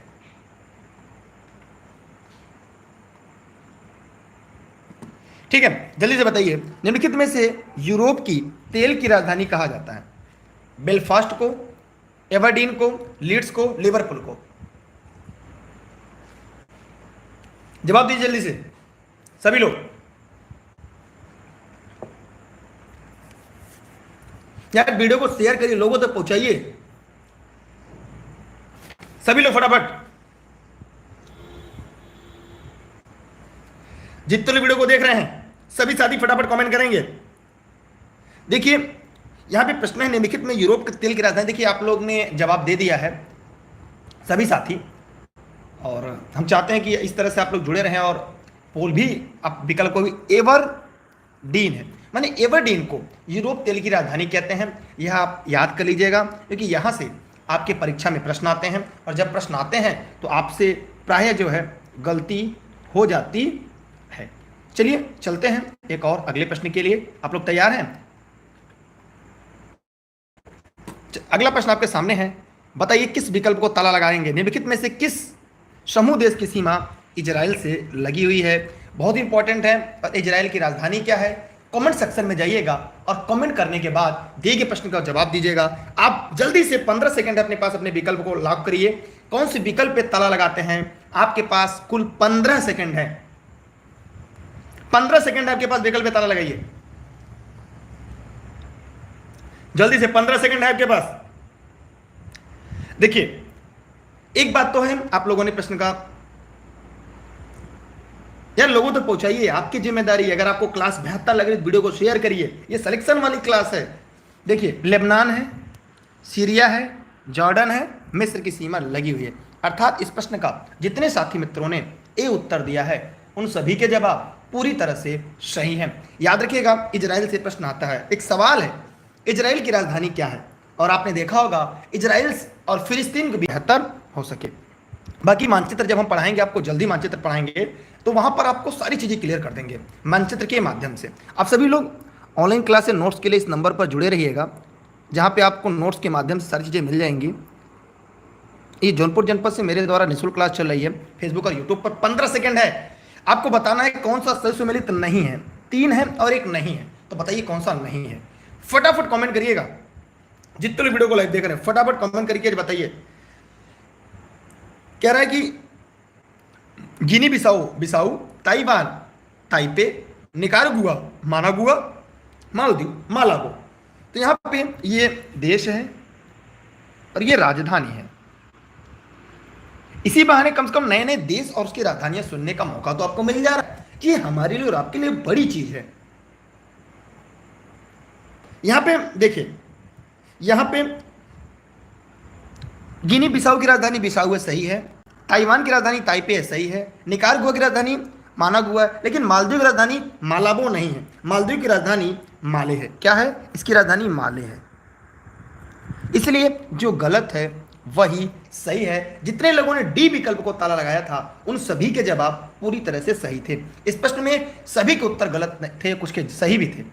ठीक है, जल्दी से बताइए, निम्नलिखित में से यूरोप की तेल की राजधानी कहा जाता है? बेलफास्ट को, एबरडीन को, लीड्स को, लिवरपूल को? जवाब दीजिए जल्दी से सभी लोग। यार वीडियो को शेयर करिए, लोगों तक पहुंचाइए सभी लोग फटाफट। जितने लोग वीडियो को देख रहे हैं सभी साथी फटाफट कमेंट करेंगे। देखिए यहां पे प्रश्न है निम्नलिखित में यूरोप के तेल की राजधानी। देखिए आप लोग ने जवाब दे दिया है सभी साथी, और हम चाहते हैं कि इस तरह से आप लोग जुड़े रहें। और पोल भी आप विकल्प को भी एबरडीन है, माने एबरडीन को यूरोप तेल की राजधानी कहते हैं। यह आप याद कर लीजिएगा क्योंकि यहाँ से आपके परीक्षा में प्रश्न आते हैं, और जब प्रश्न आते हैं तो आपसे प्रायः जो है गलती हो जाती है। चलिए चलते हैं एक और अगले प्रश्न के लिए। आप लोग तैयार हैं? अगला प्रश्न आपके सामने है, बताइए किस विकल्प को ताला लगाएंगे? निम्नलिखित में से किस समूह देश की सीमा इजराइल से लगी हुई है? बहुत इंपॉर्टेंट है। और इजराइल की राजधानी क्या है? कमेंट सेक्शन में जाइएगा और कमेंट करने के बाद दिए गए प्रश्न का जवाब दीजिएगा। आप जल्दी से 15 सेकंड अपने पास अपने विकल्प को लॉक करिए। कौन से विकल्प पे ताला लगाते हैं? आपके पास कुल 15 सेकंड है। 15 सेकंड आपके पास विकल्प पे ताला लगाइए जल्दी से, 15 सेकंड है आपके पास। देखिए एक बात तो है, आप लोगों ने प्रश्न का यार लोगों तक पहुंचाइए, आपकी जिम्मेदारी है। अगर आपको क्लास बेहतर लग रही है वीडियो को शेयर करिए, ये सिलेक्शन वाली क्लास है। देखिए लेबनान है, सीरिया है, जॉर्डन है, मिस्र की सीमा लगी हुई है। अर्थात इस प्रश्न का जितने साथी मित्रों ने ए उत्तर दिया है उन सभी के जवाब पूरी तरह से सही है। याद रखिएगा इजराइल से प्रश्न आता है। एक सवाल है, इजराइल की राजधानी क्या है? और आपने देखा होगा इजराइल और फिलिस्तीन को भी बेहतर हो सके। बाकी मानचित्र जब हम पढ़ाएंगे, आपको जल्दी मानचित्र पढ़ाएंगे तो वहां पर आपको सारी चीजें क्लियर कर देंगे मानचित्र के माध्यम से। आप सभी लोग ऑनलाइन क्लास से नोट्स के लिए इस नंबर पर जुड़े रहिएगा, जहां पे आपको नोट्स के माध्यम से सारी चीजें मिल जाएंगी। ये जौनपुर जनपद से मेरे द्वारा निःशुल्क क्लास चल रही है फेसबुक और यूट्यूब पर। 15 सेकंड है, आपको बताना है कौन सा सही सुमेलित नहीं है। 3 है और एक नहीं है, तो बताइए कौन सा नहीं है। फटाफट कमेंट करिएगा, जितने लोग वीडियो को लाइव देख रहे हैं फटाफट कमेंट करके बताइए। कह रहा है कि Guinea Bissau, Taiwan, Taipei, Nicaragua, Managua, Maldives, मालागो। तो यहाँ पे ये देश है और ये राजधानी है। इसी बहाने कम से कम नए नए देश और उसकी राजधानियां सुनने का मौका तो आपको मिल जा रहा है कि हमारे लिए और आपके लिए बड़ी चीज है। यहां पे देखिए, यहां पे गिनी बिसाऊ की राजधानी बिसाऊ है, सही है। ताइवान की राजधानी ताइपे है, सही है। निकारागुआ की राजधानी मानागुआ है, लेकिन मालदीव की राजधानी मालाबो नहीं है। मालदीव की राजधानी माले है। क्या है? इसकी राजधानी माले है। इसलिए जो गलत है वही सही है। जितने लोगों ने डी विकल्प को ताला लगाया था उन सभी के जवाब पूरी तरह से सही थे। इस प्रश्न में सभी के उत्तर गलत थे, कुछ के सही भी थे।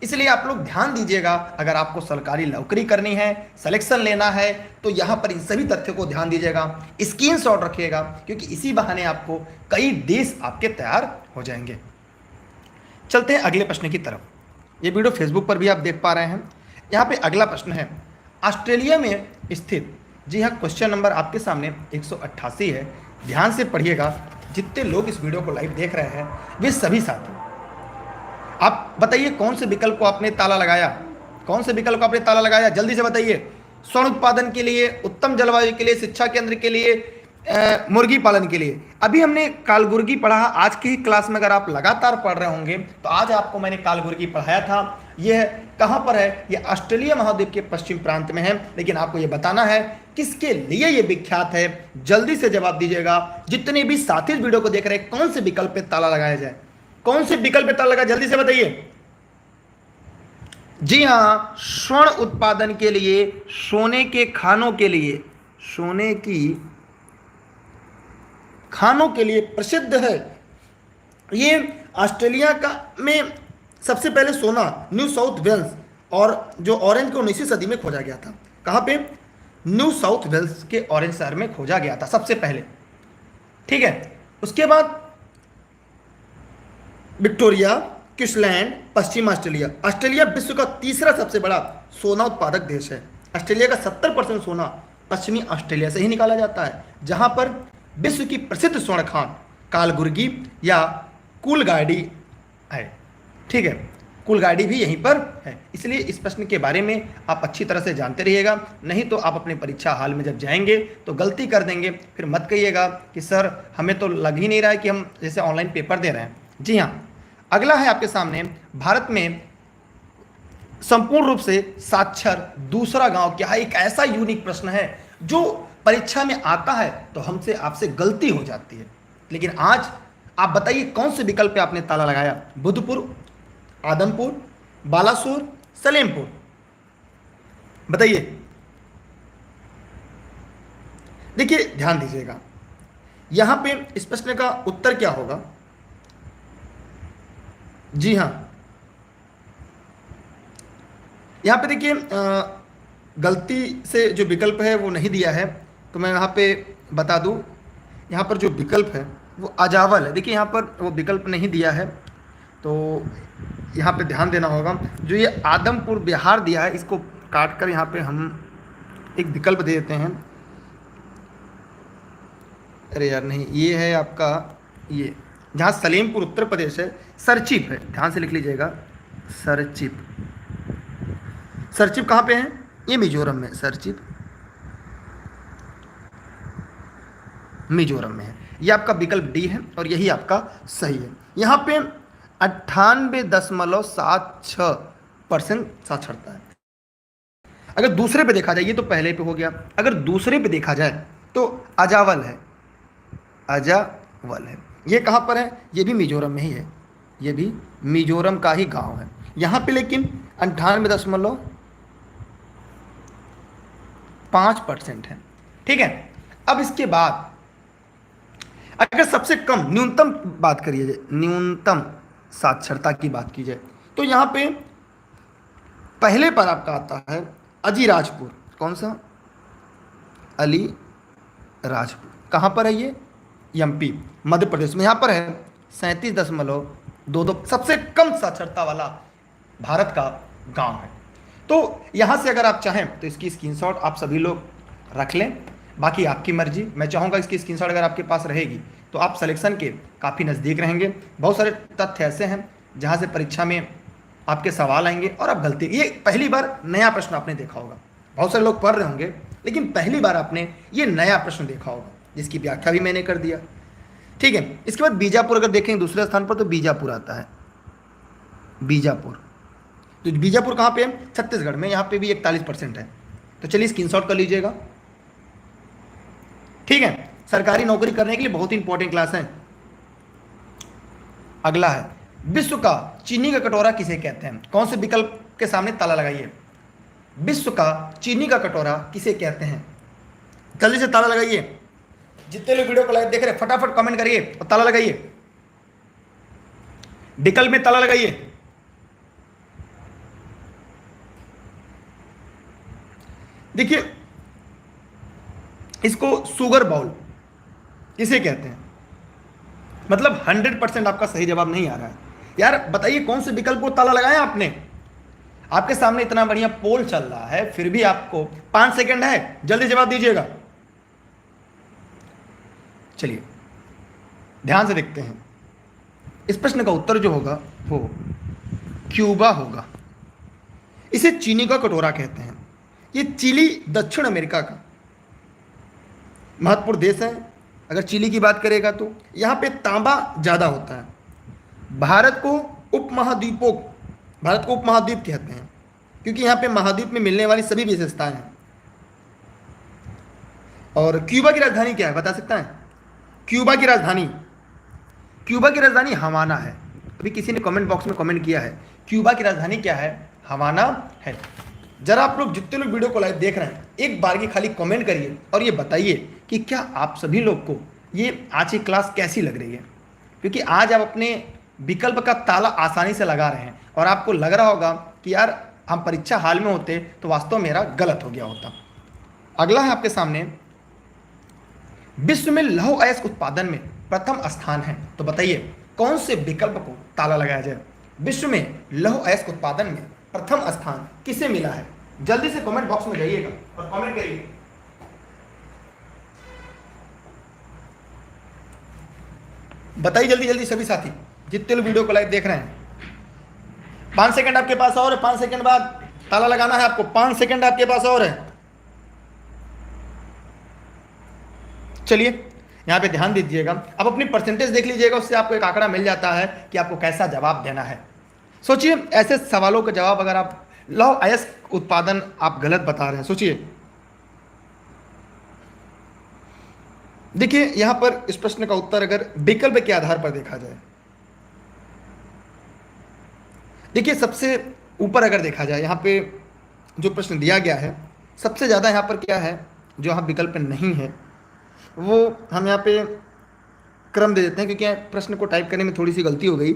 इसलिए आप लोग ध्यान दीजिएगा, अगर आपको सरकारी नौकरी करनी है, सिलेक्शन लेना है, तो यहाँ पर इन सभी तथ्यों को ध्यान दीजिएगा, स्क्रीनशॉट रखिएगा, क्योंकि इसी बहाने आपको कई देश आपके तैयार हो जाएंगे। चलते हैं अगले प्रश्न की तरफ। ये वीडियो फेसबुक पर भी आप देख पा रहे हैं। यहाँ पे अगला प्रश्न है, ऑस्ट्रेलिया में स्थित, जी हाँ, क्वेश्चन नंबर आपके सामने 188 है। ध्यान से पढ़िएगा। जितने लोग इस वीडियो को लाइव देख रहे हैं वे सभी साथी, आप बताइए कौन से विकल्प को आपने ताला लगाया? कौन से विकल्प को आपने ताला लगाया? जल्दी से बताइए। स्वर्ण उत्पादन के लिए, उत्तम जलवायु के लिए, शिक्षा केंद्र के लिए, मुर्गी पालन के लिए। अभी हमने कालगुर्गी पढ़ा। आज की क्लास में अगर आप लगातार पढ़ रहे होंगे तो आज आपको मैंने कालगुर्गी पढ़ाया था। यह कहाँ पर है? यह ऑस्ट्रेलिया महाद्वीप के पश्चिम प्रांत में है, लेकिन आपको यह बताना है किसके लिए यह विख्यात है। जल्दी से जवाब दीजिएगा। जितने भी साथी इस वीडियो को देख रहे हैं, कौन से विकल्प पे ताला लगाया जाए? कौन से विकल्प पे ताला लगा? जल्दी से बताइए। जी हाँ, स्वर्ण उत्पादन के लिए, सोने के खानों के लिए, सोने की खानों के लिए प्रसिद्ध है। ये ऑस्ट्रेलिया का में सबसे पहले सोना न्यू साउथ वेल्स और जो ऑरेंज को 19वीं सदी में खोजा गया था। कहाँ पे? न्यू साउथ वेल्स के ऑरेंज शहर में खोजा गया था सबसे पहले। ठीक है। उसके बाद विक्टोरिया, क्वींसलैंड, पश्चिम ऑस्ट्रेलिया। ऑस्ट्रेलिया विश्व का तीसरा सबसे बड़ा सोना उत्पादक देश है। ऑस्ट्रेलिया का 70% सोना पश्चिमी ऑस्ट्रेलिया से ही निकाला जाता है, जहां पर विश्व की प्रसिद्ध स्वर्ण खान कालगुर्गी या कूलगाडी है। ठीक है, कूलगाडी भी यहीं पर है। इसलिए इस प्रश्न के बारे में आप अच्छी तरह से जानते रहिएगा, नहीं तो आप अपने परीक्षा हाल में जब जाएंगे तो गलती कर देंगे। फिर मत कहिएगा कि सर हमें तो लग ही नहीं रहा है कि हम जैसे ऑनलाइन पेपर दे रहे हैं। जी हाँ, अगला है आपके सामने, भारत में संपूर्ण रूप से साक्षर दूसरा गांव क्या है? एक ऐसा यूनिक प्रश्न है जो परीक्षा में आता है तो हमसे आपसे गलती हो जाती है। लेकिन आज आप बताइए कौन से विकल्प पे आपने ताला लगाया? बुधपुर, आदमपुर, बालासोर, सलेमपुर। बताइए। देखिए ध्यान दीजिएगा, यहां पे इस प्रश्न का उत्तर क्या होगा? जी हाँ, यहां पे देखिए गलती से जो विकल्प है वो नहीं दिया है, तो मैं यहाँ पे बता दूं, यहाँ पर जो विकल्प है वो अजावल है। देखिए यहाँ पर वो विकल्प नहीं दिया है, तो यहाँ पे ध्यान देना होगा। जो ये आदमपुर बिहार दिया है, इसको काट कर यहाँ पे हम एक विकल्प दे देते हैं। अरे यार नहीं, ये है आपका, ये जहाँ सलेमपुर उत्तर प्रदेश है, सरचिप है। ध्यान से लिख लीजिएगा, सरचिप। सरचिप कहाँ पे है? ये मिजोरम में। सरचिप मिजोरम में है। ये आपका विकल्प डी है और यही आपका सही है। यहाँ पे 98.76% साक्षरता है। अगर दूसरे पे देखा जाए, ये तो पहले पे हो गया, अगर दूसरे पे देखा जाए तो अजावल है। अजावल है। ये कहाँ पर है? ये भी मिजोरम में ही है। ये भी मिजोरम का ही गांव है। यहाँ पे लेकिन 98.5% है। ठीक है। अब इसके बाद अगर सबसे कम न्यूनतम बात करिए जाए, न्यूनतम साक्षरता की बात की जाए, तो यहाँ पे पहले पर आपका आता है अलीराजपुर। कौन सा? अलीराजपुर। कहाँ पर है ये? एमपी, मध्य प्रदेश में। यहाँ पर है 37.22, सबसे कम साक्षरता वाला भारत का गांव है। तो यहाँ से अगर आप चाहें तो इसकी स्क्रीनशॉट आप सभी लोग रख लें, बाकी आपकी मर्जी। मैं चाहूँगा इसकी स्क्रीनशॉट अगर आपके पास रहेगी तो आप सिलेक्शन के काफ़ी नज़दीक रहेंगे। बहुत सारे तथ्य ऐसे हैं जहाँ से परीक्षा में आपके सवाल आएंगे और आप गलती, ये पहली बार नया प्रश्न आपने देखा होगा। बहुत सारे लोग पढ़ रहे होंगे लेकिन पहली बार आपने ये नया प्रश्न देखा होगा, जिसकी व्याख्या भी मैंने कर दिया। ठीक है, इसके बाद बीजापुर अगर देखें दूसरे स्थान पर, तो बीजापुर आता है, बीजापुर। तो बीजापुर कहाँ पे है? छत्तीसगढ़ में। यहाँ पे भी 41% है। तो चलिए स्क्रीनशॉट कर लीजिएगा। ठीक है, सरकारी नौकरी करने के लिए बहुत ही इंपॉर्टेंट क्लास है। अगला है, विश्व का चीनी का कटोरा किसे कहते हैं? कौन से विकल्प के सामने ताला लगाइए? विश्व का चीनी का कटोरा किसे कहते हैं? जल्दी से ताला लगाइए। जितने लोग वीडियो को लाइव देख रहे हैं फटाफट कमेंट करिए और ताला लगाइए, विकल्प में ताला लगाइए। देखिए, इसको शुगर बाउल किसे कहते हैं? मतलब 100% आपका सही जवाब नहीं आ रहा है। यार बताइए कौन से विकल्प को ताला लगाया आपने? आपके सामने इतना बढ़िया पोल चल रहा है, फिर भी आपको 5 सेकंड है, जल्दी जवाब दीजिएगा। चलिए ध्यान से देखते हैं। इस प्रश्न का उत्तर जो होगा वो क्यूबा होगा। इसे चीनी का कटोरा कहते हैं। ये चिली दक्षिण अमेरिका का महत्वपूर्ण देश है। अगर चिली की बात करेगा तो यहाँ पे तांबा ज़्यादा होता है। भारत को उपमहाद्वीप कहते हैं क्योंकि यहाँ पे महाद्वीप में मिलने वाली सभी विशेषताएं हैं। और क्यूबा की राजधानी क्या है, बता सकता है? क्यूबा की राजधानी हवाना है। अभी किसी ने कमेंट बॉक्स में कमेंट किया है, क्यूबा की राजधानी क्या है? हवाना है। जरा आप लोग जितने लोग वीडियो को लाइव देख रहे हैं एक बार की खाली कमेंट करिए और ये बताइए कि क्या आप सभी लोग को ये आज की क्लास कैसी लग रही है। क्योंकि आज आप अपने विकल्प का ताला आसानी से लगा रहे हैं और आपको लग रहा होगा कि यार हम परीक्षा हाल में होते तो वास्तव मेरा गलत हो गया होता। अगला है आपके सामने, विश्व में लौह अयस्क उत्पादन में प्रथम स्थान है। तो बताइए कौन से विकल्प को ताला लगाया जाए? विश्व में लौह अयस्क उत्पादन में प्रथम स्थान किसे मिला है? जल्दी से कमेंट बॉक्स में जाइएगा और कमेंट करिए। बताइए जल्दी जल्दी सभी साथी जितने लोग वीडियो को लाइव देख रहे हैं। 5 सेकंड आपके पास और है, 5 सेकंड बाद ताला लगाना है आपको। 5 सेकंड आपके पास और है। चलिए यहाँ पे ध्यान दीजिएगा। अब अपनी परसेंटेज देख लीजिएगा, उससे आपको एक आंकड़ा मिल जाता है कि आपको कैसा जवाब देना है। सोचिए ऐसे सवालों का जवाब, अगर आप लौह अयस्क उत्पादन आप गलत बता रहे हैं, सोचिए। देखिए यहां पर इस प्रश्न का उत्तर अगर विकल्प के आधार पर देखा जाए, देखिए सबसे ऊपर अगर देखा जाए यहाँ पे जो प्रश्न दिया गया है सबसे ज़्यादा यहाँ पर क्या है जो यहाँ विकल्प नहीं है, वो हम यहाँ पे क्रम दे देते हैं क्योंकि प्रश्न को टाइप करने में थोड़ी सी गलती हो गई।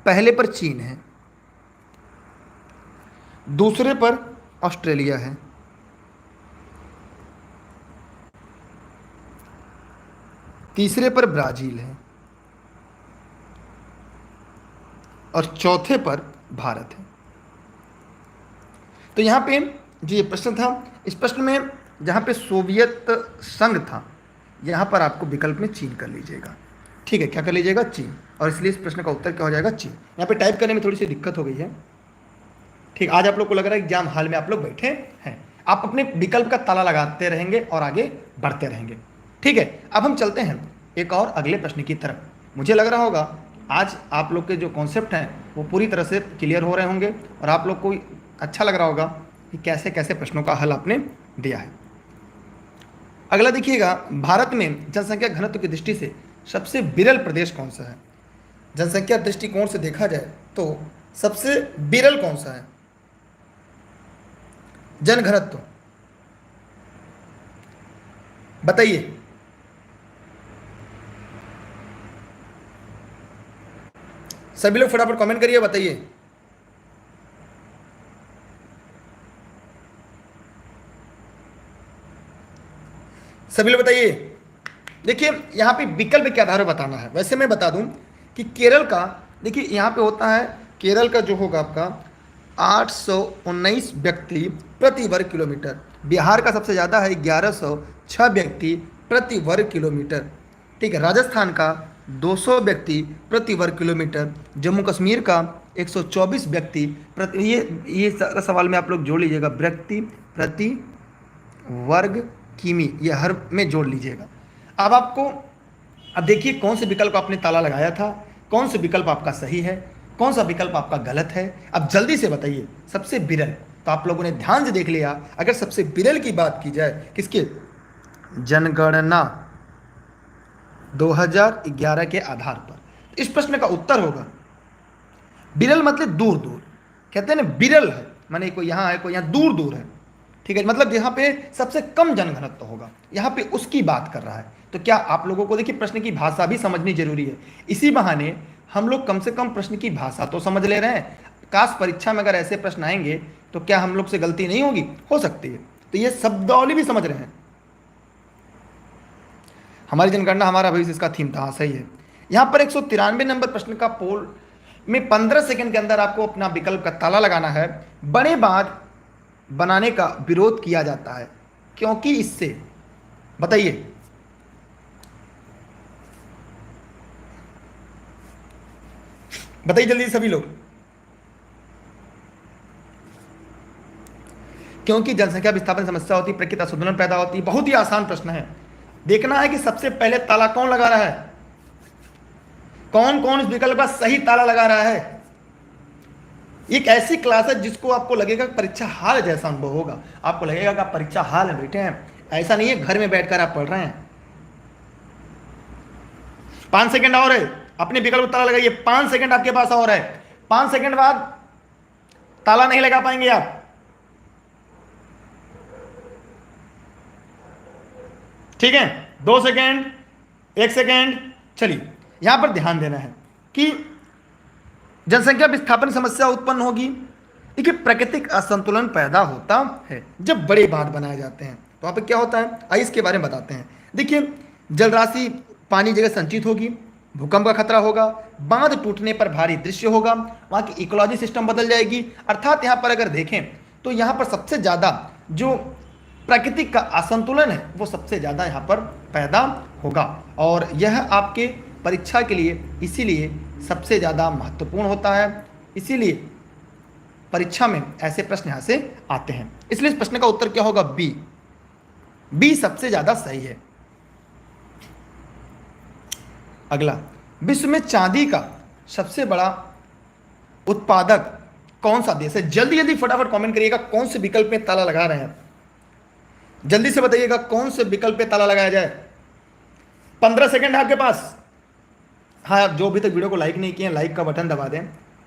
पहले पर चीन है, दूसरे पर ऑस्ट्रेलिया है, तीसरे पर ब्राज़ील है और चौथे पर भारत है। तो यहाँ पे जो ये प्रश्न था, इस प्रश्न में जहाँ पे सोवियत संघ था यहाँ पर आपको विकल्प में चीन कर लीजिएगा। ठीक है, क्या कर लीजिएगा? चीन। और इसलिए इस प्रश्न का उत्तर क्या हो जाएगा? चीन। यहाँ पे टाइप करने में थोड़ी सी दिक्कत हो गई है। ठीक, आज आप लोग को लग रहा है एग्जाम हाल में आप लोग बैठे हैं, आप अपने विकल्प का ताला लगाते रहेंगे और आगे बढ़ते रहेंगे। ठीक है, अब हम चलते हैं एक और अगले प्रश्न की तरफ। मुझे लग रहा होगा आज आप लोग के जो कॉन्सेप्ट हैं वो पूरी तरह से क्लियर हो रहे होंगे और आप लोग को अच्छा लग रहा होगा कि कैसे कैसे प्रश्नों का हल आपने दिया है। अगला देखिएगा, भारत में जनसंख्या घनत्व की दृष्टि से सबसे विरल प्रदेश कौन सा है? जनसंख्या दृष्टिकोण से देखा जाए तो सबसे विरल कौन सा है? जन घनत्व बताइए। सभी लोग फटाफट कमेंट करिए, बताइए। सभी लोग बताइए। देखिए यहाँ पे विकल्प के आधार पर बताना है। वैसे मैं बता दूं कि केरल का, देखिए यहाँ पे होता है केरल का जो होगा आपका 819 व्यक्ति प्रति वर्ग किलोमीटर। बिहार का सबसे ज़्यादा है 1106 व्यक्ति प्रति वर्ग किलोमीटर। ठीक है, राजस्थान का 200 व्यक्ति प्रति वर्ग किलोमीटर, जम्मू कश्मीर का 124 व्यक्ति प्रति, ये सारा सवाल में आप लोग जोड़ लीजिएगा, व्यक्ति प्रति वर्ग किमी, ये हर में जोड़ लीजिएगा। अब आपको, अब देखिए कौन से विकल्प आपने ताला लगाया था, कौन से विकल्प आपका सही है, कौन सा विकल्प आपका गलत है। अब जल्दी से बताइए। सबसे विरल, तो आप लोगों ने ध्यान से देख लिया। अगर सबसे विरल की बात की जाए, किसके, जनगणना 2011 के आधार पर, तो इस प्रश्न का उत्तर होगा विरल, मतलब दूर दूर, कहते हैं ना विरल है, माने कोई यहाँ है, कोई यहाँ दूर दूर है, ठीक है, मतलब यहाँ पे सबसे कम जनघनत्व होगा, यहाँ पे उसकी बात कर रहा है। तो क्या आप लोगों को, देखिए प्रश्न की भाषा भी समझनी जरूरी है, इसी बहाने हम लोग कम से कम प्रश्न की भाषा तो समझ ले रहे हैं। काश परीक्षा में अगर ऐसे प्रश्न आएंगे तो क्या हम लोग से गलती नहीं होगी, हो सकती है। तो ये शब्दावली भी समझ रहे हैं। हमारी जनगणना हमारा भविष्य, इसका थीम था, हाँ सही है। यहाँ पर 193 नंबर प्रश्न का पोल में 15 सेकंड के अंदर आपको अपना विकल्प का ताला लगाना है। बड़े बांध बनाने का विरोध किया जाता है क्योंकि इससे, बताइए, बताइए जल्दी सभी लोग। क्योंकि जनसंख्या विस्थापन समस्या होती, प्रकृति असंतुलन पैदा होती। बहुत ही आसान प्रश्न है। देखना है कि सबसे पहले ताला कौन लगा रहा है, कौन कौन इस विकल्प का सही ताला लगा रहा है। एक ऐसी क्लास है जिसको आपको लगेगा परीक्षा हाल जैसा अनुभव होगा, आपको लगेगा कि आप परीक्षा हाल में बैठे हैं, ऐसा नहीं है घर में बैठकर आप पढ़ रहे हैं। 5 सेकंड और है, अपने विकल्प ताला लगाइए। 5 सेकंड आपके पास और है। 5 सेकंड बाद ताला नहीं लगा पाएंगे आप। ठीक है, 2 सेकंड, 1 सेकंड। चलिए, यहां पर ध्यान देना है कि जनसंख्या विस्थापन समस्या उत्पन्न होगी। देखिए, प्राकृतिक असंतुलन पैदा होता है जब बड़े बांध बनाए जाते हैं। तो वहां पर क्या होता है, आइए इसके बारे में बताते हैं। देखिए, जलराशि पानी जगह संचित होगी, भूकंप का खतरा होगा, बांध टूटने पर भारी दृश्य होगा, वहां की इकोलॉजी सिस्टम बदल जाएगी। अर्थात यहां पर अगर देखें तो यहां पर सबसे ज्यादा जो प्राकृतिक का असंतुलन है वो सबसे ज़्यादा यहाँ पर पैदा होगा। और यह आपके परीक्षा के लिए इसीलिए सबसे ज़्यादा महत्वपूर्ण होता है, इसीलिए परीक्षा में ऐसे प्रश्न यहाँ से आते हैं। इसलिए इस प्रश्न का उत्तर क्या होगा, बी। बी सबसे ज़्यादा सही है। अगला, विश्व में चांदी का सबसे बड़ा उत्पादक कौन सा देश है। जल्दी जल्दी फटाफट कमेंट करिएगा कौन से विकल्प में ताला लगा रहे हैं, जल्दी से बताइएगा कौन से विकल्प पे ताला लगाया जाए। 15 सेकंड है आपके पास। हाँ, जो अभी तक वीडियो को लाइक नहीं किए हैं, लाइक का बटन दबा दें।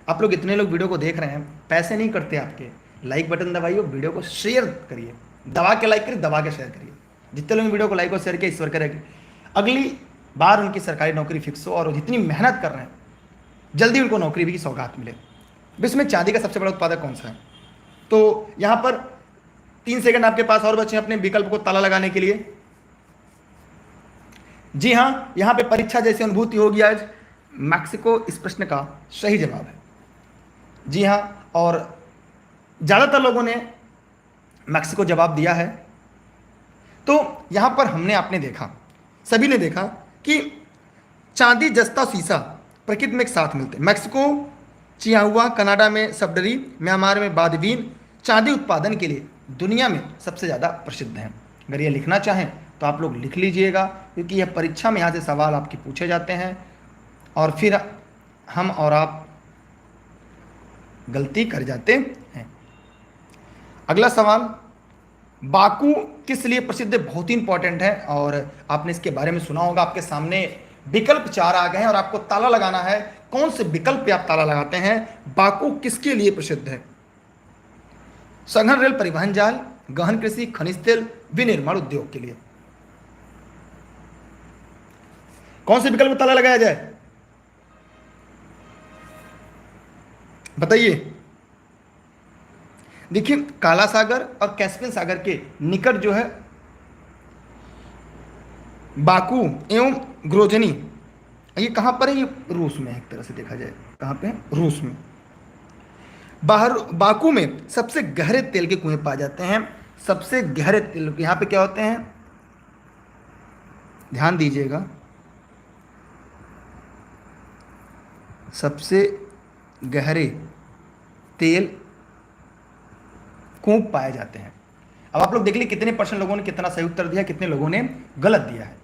आप लोग इतने लोग वीडियो को देख रहे हैं, पैसे नहीं कटते आपके, लाइक बटन दबाइए, वीडियो को शेयर करिए, दबा के लाइक करिए, दबा के शेयर करिए। जितने लोग वीडियो को लाइक और शेयर किए, ईश्वर करेगी अगली बार उनकी सरकारी नौकरी फिक्स हो और जितनी मेहनत कर रहे हैं जल्दी उनको नौकरी भी की सौगात मिले। विश्व में चांदी का सबसे बड़ा उत्पादक कौन सा है। तो यहाँ पर 3 सेकंड आपके पास और बचे अपने विकल्प को ताला लगाने के लिए। जी हाँ, यहां पे परीक्षा जैसी अनुभूति होगी आज। मैक्सिको इस प्रश्न का सही जवाब है। जी हाँ, और ज्यादातर लोगों ने मैक्सिको जवाब दिया है। तो यहां पर हमने आपने देखा, सभी ने देखा कि चांदी, जस्ता, शीशा प्रकृति में एक साथ मिलते हैं। मैक्सिको, चियाहुआ, कनाडा में सबडरी, म्यांमार में बादवीन चांदी उत्पादन के लिए दुनिया में सबसे ज़्यादा प्रसिद्ध हैं। अगर ये लिखना चाहें तो आप लोग लिख लीजिएगा, क्योंकि यह परीक्षा में यहाँ से सवाल आपके पूछे जाते हैं और फिर हम और आप गलती कर जाते हैं। अगला सवाल, बाकू किस लिए प्रसिद्ध है, बहुत ही इंपॉर्टेंट है और आपने इसके बारे में सुना होगा। आपके सामने विकल्प 4 आ गए हैं और आपको ताला लगाना है। कौन से विकल्प पे आप ताला लगाते हैं। बाकू किसके लिए प्रसिद्ध है। सघन रेल परिवहन जाल, गहन कृषि, खनिज तेल, विनिर्माण उद्योग के लिए। कौन से विकल्प में ताला लगाया जाए, बताइए। देखिए, काला सागर और कैस्पियन सागर के निकट जो है बाकू एवं ग्रोजनी, ये कहां पर है, ये रूस में है। एक तरह से देखा जाए कहां पे है, रूस में। बाहर बाकू में सबसे गहरे तेल के कुएं पाए जाते हैं। सबसे गहरे तेल यहां पे क्या होते हैं, ध्यान दीजिएगा, सबसे गहरे तेल कूप पाए जाते हैं। अब आप लोग देख लीजिए कितने परसेंट लोगों ने कितना सही उत्तर दिया, कितने लोगों ने गलत दिया है।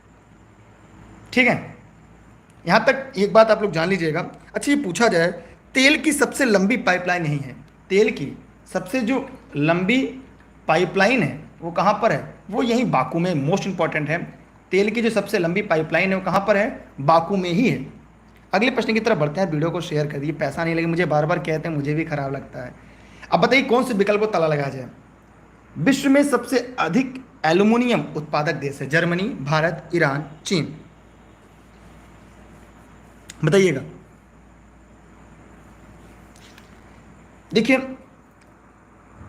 ठीक है, यहां तक एक बात आप लोग जान लीजिएगा। अच्छा, ये पूछा जाए तेल की सबसे लंबी पाइपलाइन यही है, तेल की सबसे जो लंबी पाइपलाइन है वो कहां पर है? वो यही बाकू में, मोस्ट इंपॉर्टेंट है। तेल की जो सबसे लंबी पाइपलाइन है वो कहां पर है? बाकू में ही है। अगले प्रश्न की तरफ बढ़ते हैं। वीडियो को शेयर कर दिए, पैसा नहीं लगे, मुझे बार बार कहते हैं, मुझे भी खराब लगता है। अब बताइए कौन से विकल्प को ताला लगाया जाए? विश्व में सबसे अधिक एल्यूमिनियम उत्पादक देश है? जर्मनी, भारत, ईरान, चीन। बताइएगा। देखिए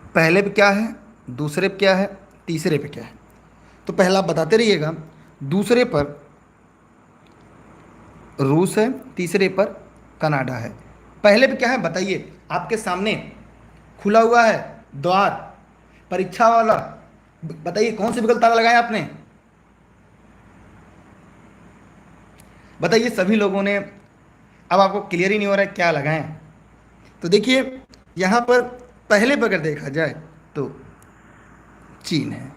पहले पे क्या है, दूसरे पे क्या है, तीसरे पे क्या है, तो पहला आप बताते रहिएगा। दूसरे पर रूस है, तीसरे पर कनाडा है। पहले पे क्या है बताइए, आपके सामने खुला हुआ है द्वार, परीक्षा वाला। बताइए कौन से विकल्प ताला लगाया आपने? बताइए सभी लोगों ने। अब आपको क्लियर ही नहीं हो रहा है क्या लगाएं। तो देखिए यहां पर पहले पर अगर देखा जाए तो चीन है।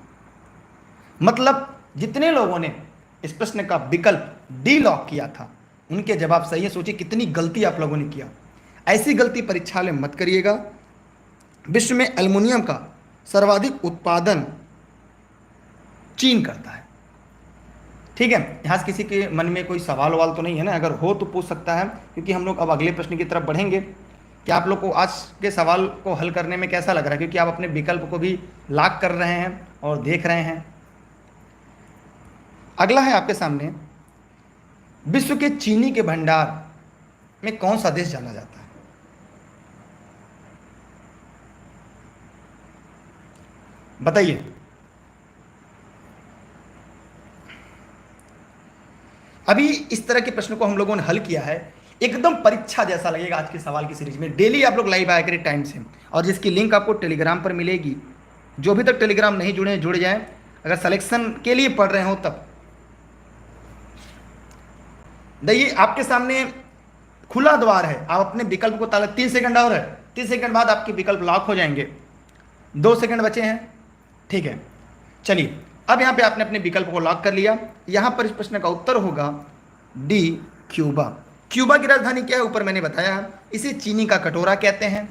मतलब जितने लोगों ने इस प्रश्न का विकल्प डी लॉक किया था उनके जवाब सही है। सोचिए कितनी गलती आप लोगों ने किया। ऐसी गलती परीक्षा में मत करिएगा। विश्व में एल्युमिनियम का सर्वाधिक उत्पादन चीन करता है। ठीक है, यहाँ से किसी के मन में कोई सवाल वाल तो नहीं है ना? अगर हो तो पूछ सकता है, क्योंकि हम लोग अब अगले प्रश्न की तरफ बढ़ेंगे कि आप लोग को आज के सवाल को हल करने में कैसा लग रहा है, क्योंकि आप अपने विकल्प को भी लॉक कर रहे हैं और देख रहे हैं। अगला है आपके सामने, विश्व के चीनी के भंडार में कौन सा देश जाना जाता है? बताइए। अभी इस तरह के प्रश्न को हम लोगों ने हल किया है, एकदम परीक्षा जैसा लगेगा। आज के सवाल की सीरीज में डेली आप लोग लाइव आया करें टाइम से, और जिसकी लिंक आपको टेलीग्राम पर मिलेगी। जो भी तक टेलीग्राम नहीं जुड़े हैं जुड़ जाएं, अगर सिलेक्शन के लिए पढ़ रहे हो तब। देखिए आपके सामने खुला द्वार है, आप अपने विकल्प को ताला। 3 सेकंड और है, 3 सेकंड बाद आपके विकल्प लॉक हो जाएंगे। 2 सेकंड बचे हैं। ठीक है, चलिए अब यहां पे आपने अपने विकल्प को लॉक कर लिया। यहां पर इस प्रश्न का उत्तर होगा डी, क्यूबा। क्यूबा की राजधानी क्या है? ऊपर मैंने बताया, इसे चीनी का कटोरा कहते हैं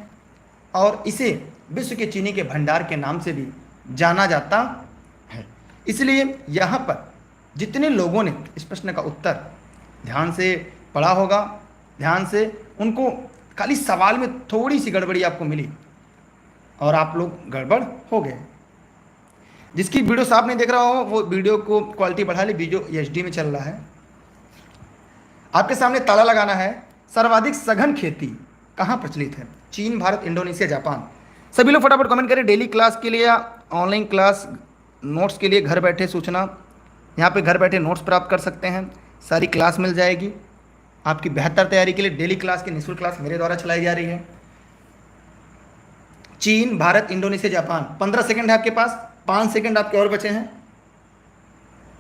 और इसे विश्व के चीनी के भंडार के नाम से भी जाना जाता है। इसलिए यहां पर जितने लोगों ने इस प्रश्न का उत्तर ध्यान से पढ़ा होगा, ध्यान से, उनको खाली सवाल में थोड़ी सी गड़बड़ी आपको मिली और आप लोग गड़बड़ हो गए। जिसकी वीडियो साफ नहीं देख रहा हो वो वीडियो को क्वालिटी बढ़ा ले, वीडियो एचडी में चल रहा है। आपके सामने ताला लगाना है, सर्वाधिक सघन खेती कहाँ प्रचलित है? चीन, भारत, इंडोनेशिया, जापान। सभी लोग फटाफट कमेंट करें। डेली क्लास के लिए या ऑनलाइन क्लास नोट्स के लिए घर बैठे सूचना, यहाँ पे घर बैठे नोट्स प्राप्त कर सकते हैं। सारी क्लास मिल जाएगी आपकी बेहतर तैयारी के लिए। डेली क्लास की निःशुल्क क्लास मेरे द्वारा चलाई जा रही है। चीन, भारत, इंडोनेशिया, जापान। 15 सेकंड है आपके पास, 5 सेकंड आपके और बचे हैं,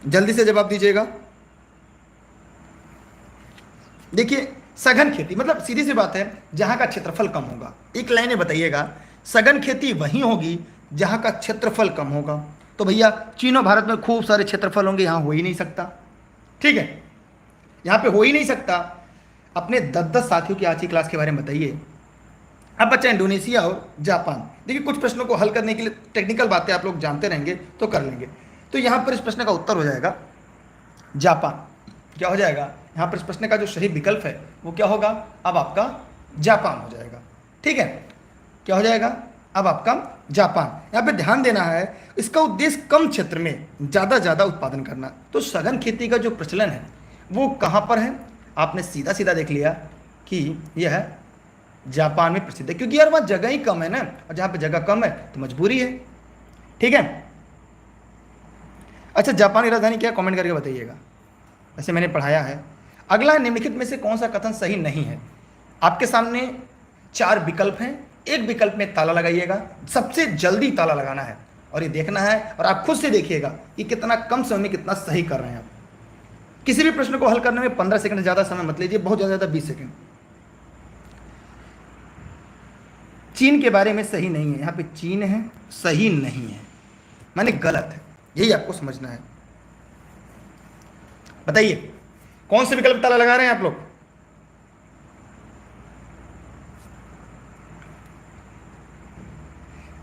जल्दी से जवाब दीजिएगा। देखिए सघन खेती मतलब सीधी सी बात है, जहां का क्षेत्रफल कम होगा। एक लाइन बताइएगा, सघन खेती वहीं होगी जहां का क्षेत्रफल कम होगा। तो भैया चीन और भारत में खूब सारे क्षेत्रफल होंगे, यहां हो ही नहीं सकता। ठीक है, यहां पे हो ही नहीं सकता। अपने 10-10 साथियों की आज की क्लास के बारे में बताइए। अब बच्चा इंडोनेशिया और जापान। देखिए कुछ प्रश्नों को हल करने के लिए टेक्निकल बातें आप लोग जानते रहेंगे तो कर लेंगे। तो यहाँ पर इस प्रश्न का उत्तर हो जाएगा जापान। क्या हो जाएगा? यहाँ पर इस प्रश्न का जो सही विकल्प है वो क्या होगा? अब आपका जापान हो जाएगा। ठीक है, क्या हो जाएगा? अब आपका जापान। यहाँ पे ध्यान देना है, इसका उद्देश्य कम क्षेत्र में ज़्यादा उत्पादन करना। तो सघन खेती का जो प्रचलन है वो कहाँ पर है? आपने सीधा सीधा देख लिया कि यह जापान में प्रसिद्ध है, क्योंकि यार वहाँ जगह ही कम है ना, और जहाँ पे जगह कम है तो मजबूरी है। ठीक है, अच्छा जापान की राजधानी क्या? कमेंट करके बताइएगा, ऐसे मैंने पढ़ाया है। अगला, निम्नलिखित में से कौन सा कथन सही नहीं है? आपके सामने 4 विकल्प हैं, एक विकल्प में ताला लगाइएगा। सबसे जल्दी ताला लगाना है और ये देखना है, और आप खुद से देखिएगा कि कितना कम समय में कितना सही कर रहे हैं आप। किसी भी प्रश्न को हल करने में 15 सेकंड से ज़्यादा समय मत लीजिए, बहुत ज़्यादा 20 सेकंड। चीन के बारे में सही नहीं है, यहाँ पे चीन है, सही नहीं है, माने गलत है, यही आपको समझना है। बताइए कौन से विकल्प ताला लगा रहे हैं आप लोग?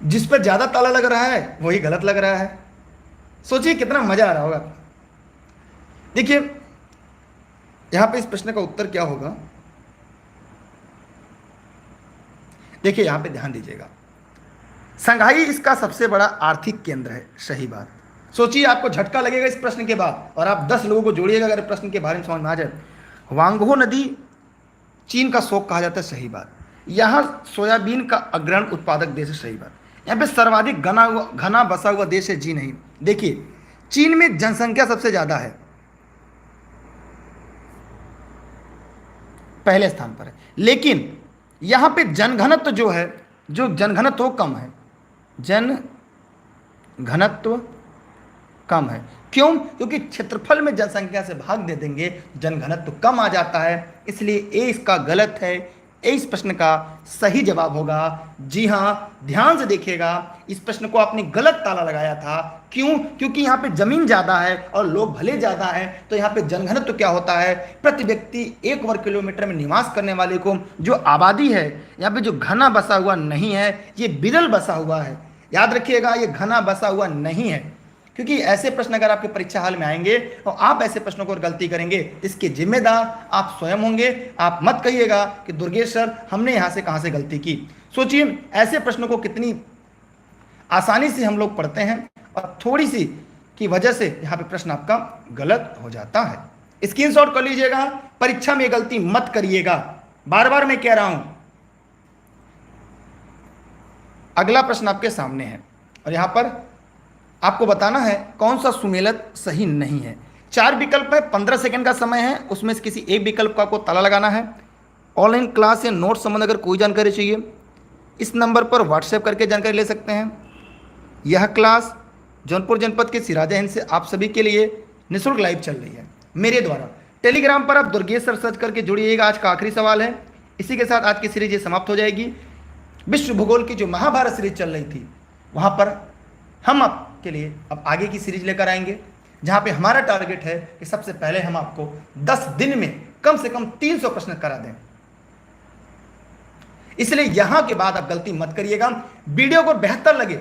जिस पर ज्यादा ताला लग रहा है वही गलत लग रहा है। सोचिए कितना मजा आ रहा होगा। देखिए यहां पे इस प्रश्न का उत्तर क्या होगा, देखिए यहां पे ध्यान दीजिएगा। संघाई इसका सबसे बड़ा आर्थिक केंद्र है, सही बात। सोचिए आपको झटका लगेगा इस प्रश्न के बाद, और आप 10 लोगों को जोड़िएगा अगर प्रश्न के बारे में समझ में आ जाए। वांगहो नदी चीन का शोक कहा जाता है, सही बात। यहां सोयाबीन का अग्रणी उत्पादक देश है, सही बात। यहाँ पे सर्वाधिक घना बसा हुआ देश है, जी नहीं। देखिए चीन में जनसंख्या सबसे ज्यादा है, पहले स्थान पर है, लेकिन यहां पे जनघनत्व जो है, जो जनघनत्व कम है, जनघनत्व कम है। क्यों? क्योंकि क्षेत्रफल में जनसंख्या से भाग दे देंगे, जनघनत्व कम आ जाता है, इसलिए ए इसका गलत है। ए इस प्रश्न का सही जवाब होगा। जी हां, ध्यान से देखिएगा, इस प्रश्न को आपने गलत ताला लगाया था। क्यों? क्योंकि यहाँ पे जमीन ज्यादा है और लोग भले ज्यादा हैं, तो यहाँ पे जनघनत्व क्या होता है, प्रति व्यक्ति 1 वर्ग किलोमीटर में निवास करने वाले को जो आबादी है, यहाँ पे जो घना बसा हुआ नहीं है, ये विरल बसा हुआ है। याद रखिएगा, ये घना बसा हुआ नहीं है, क्योंकि ऐसे प्रश्न अगर आपके परीक्षा हाल में आएंगे और आप ऐसे प्रश्नों को गलती करेंगे, इसके जिम्मेदार आप स्वयं होंगे। आप मत कहिएगा कि दुर्गेश सर हमने यहां से कहां से गलती की। सोचिए ऐसे प्रश्नों को कितनी आसानी से हम लोग पढ़ते हैं, और थोड़ी सी की वजह से यहां पे प्रश्न आपका गलत हो जाता है। स्क्रीनशॉट कर लीजिएगा, परीक्षा में गलती मत करिएगा, बार बार मैं कह रहा हूं। अगला प्रश्न आपके सामने है, और यहां पर आपको बताना है कौन सा सुमेलित सही नहीं है। 4 विकल्प है, 15 सेकंड का समय है, उसमें से किसी एक विकल्प का आपको ताला लगाना है। ऑनलाइन क्लास या नोट संबंध अगर कोई जानकारी चाहिए, इस नंबर पर व्हाट्सएप करके जानकारी ले सकते हैं। यह क्लास जौनपुर जनपद के सिराजा हिंद से आप सभी के लिए निःशुल्क लाइव चल रही है मेरे द्वारा। टेलीग्राम पर आप दुर्गेश सर सर्च करके जुड़िएगा। आज का आखिरी सवाल है, इसी के साथ आज की सीरीज ये समाप्त हो जाएगी। विश्व भूगोल की जो महाभारत सीरीज चल रही थी, वहाँ पर हम आपके लिए अब आगे की सीरीज लेकर आएंगे, जहाँ पे हमारा टारगेट है कि सबसे पहले हम आपको 10 दिन में कम से कम 300 प्रश्न करा दें। इसलिए यहां के बाद आप गलती मत करिएगा। वीडियो को बेहतर लगे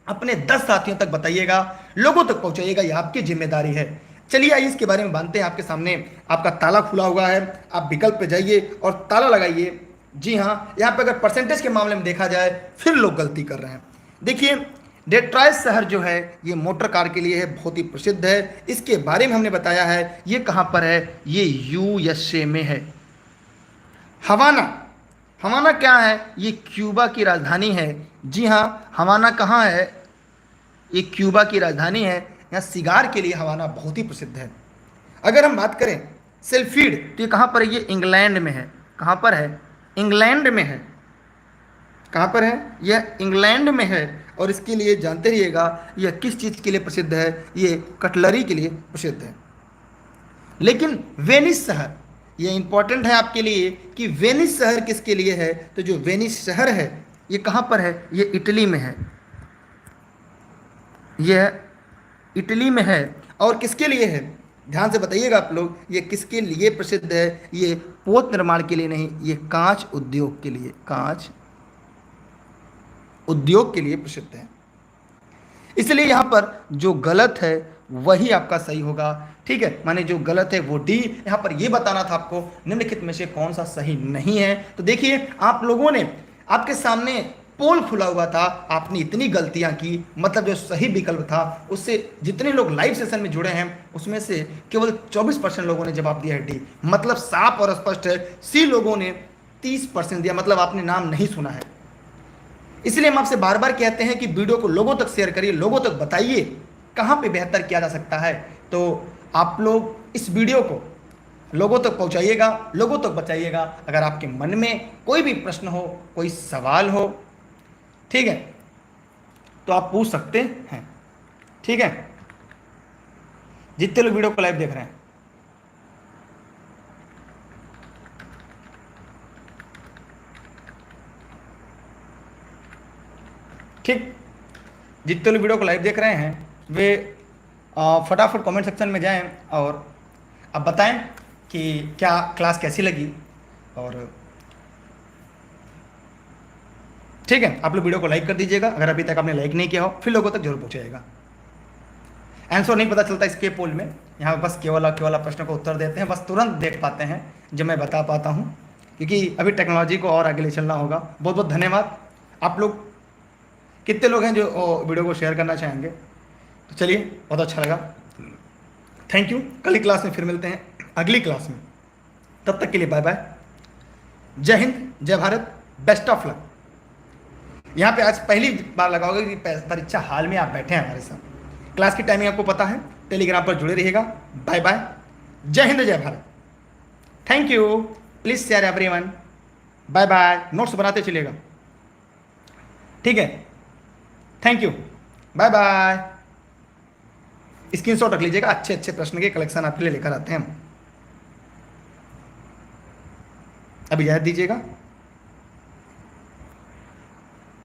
अपने 10 साथियों तक बताइएगा, लोगों तक पहुंचाइएगा, यह आपकी जिम्मेदारी है। चलिए आइए इसके बारे में जानते हैं। आपके सामने आपका ताला खुला हुआ है, आप विकल्प पे जाइए और ताला लगाइए। जी हाँ, यहाँ पे अगर परसेंटेज के मामले में देखा जाए फिर लोग गलती कर रहे हैं। देखिए डेट्रॉयट शहर जो है ये मोटर कार के लिए है, बहुत ही प्रसिद्ध है। इसके बारे में हमने बताया है, ये कहाँ पर है, ये यूएसए में है। हवाना, हवाना क्या है, ये क्यूबा की राजधानी है। जी हाँ, हवाना कहाँ है, ये क्यूबा की राजधानी है। यहाँ सिगार के लिए हवाना बहुत ही प्रसिद्ध है। अगर हम बात करें सेल्फीड, तो ये कहाँ पर है, ये इंग्लैंड में है। कहाँ पर है, इंग्लैंड में है। कहाँ पर है, यह इंग्लैंड में है। और इसके लिए जानते रहिएगा यह किस चीज़ के लिए प्रसिद्ध है, ये कटलरी के लिए प्रसिद्ध है। लेकिन वेनिस शहर, ये इंपॉर्टेंट है आपके लिए कि वेनिस शहर किसके लिए है, तो जो वेनिस शहर है ये कहाँ पर है, ये इटली में है। यह इटली में है। और किसके लिए है, ध्यान से बताइएगा आप लोग, ये किसके लिए प्रसिद्ध है, ये पोत निर्माण के लिए नहीं, ये कांच उद्योग के लिए, कांच उद्योग के लिए प्रसिद्ध है। इसलिए यहां पर जो गलत है वही आपका सही होगा। ठीक है, माने जो गलत है वो डी। यहां पर ये बताना था आपको निम्नलिखित में से कौन सा सही नहीं है। तो देखिए आप लोगों ने, आपके सामने पोल खुला हुआ था, आपने इतनी गलतियां की, मतलब जो सही विकल्प था उससे जितने लोग लाइव सेशन में जुड़े हैं उसमें से केवल 24% लोगों ने जवाब दिया है डी। मतलब साफ और स्पष्ट है। सी लोगों ने 30% दिया, मतलब आपने नाम नहीं सुना है। इसलिए हम आपसे बार बार कहते हैं कि वीडियो को लोगों तक शेयर करिए, लोगों तक बताइए कहाँ पे बेहतर किया जा सकता है। तो आप लोग इस वीडियो को लोगों तक पहुँचाइएगा, लोगों तक बताइएगा। अगर आपके मन में कोई भी प्रश्न हो, कोई सवाल हो, ठीक है, तो आप पूछ सकते हैं। ठीक है, जितने लोग वीडियो को लाइव देख रहे हैं, ठीक, जितने लोग वीडियो को लाइव देख रहे हैं वे फटाफट कमेंट सेक्शन में जाएं और अब बताएं कि क्या क्लास कैसी लगी। और ठीक है, आप लोग वीडियो को लाइक कर दीजिएगा, अगर अभी तक आपने लाइक नहीं किया हो फिर लोगों तक जरूर पहुंचाइएगा। आंसर नहीं पता चलता इसके पोल में, यहाँ बस केवल प्रश्न को उत्तर देते हैं, बस तुरंत देख पाते हैं जब मैं बता पाता हूँ, क्योंकि अभी टेक्नोलॉजी को और आगे ले चलना होगा। बहुत बहुत धन्यवाद। आप लोग कितने लोग हैं जो वीडियो को शेयर करना चाहेंगे? तो चलिए, बहुत अच्छा लगा, थैंक यू। कल की क्लास में फिर मिलते हैं, अगली क्लास में। तब तक के लिए बाय बाय, जय हिंद, जय भारत, बेस्ट ऑफ लक। यहाँ पे आज पहली बार लगा होगा कि परीक्षा हाल में आप बैठे हैं हमारे साथ। क्लास की टाइमिंग आपको पता है, टेलीग्राम पर जुड़े रहिएगा। बाय बाय, जय हिंद, जय Bharat, thank you. Please share everyone, bye bye. Notes बनाते चलिएगा, ठीक है, thank you, bye bye. Screenshot रख लीजिएगा, अच्छे अच्छे प्रश्न के कलेक्शन आपके लिए लेकर आते हैं हम। अभी इजाजत दीजिएगा।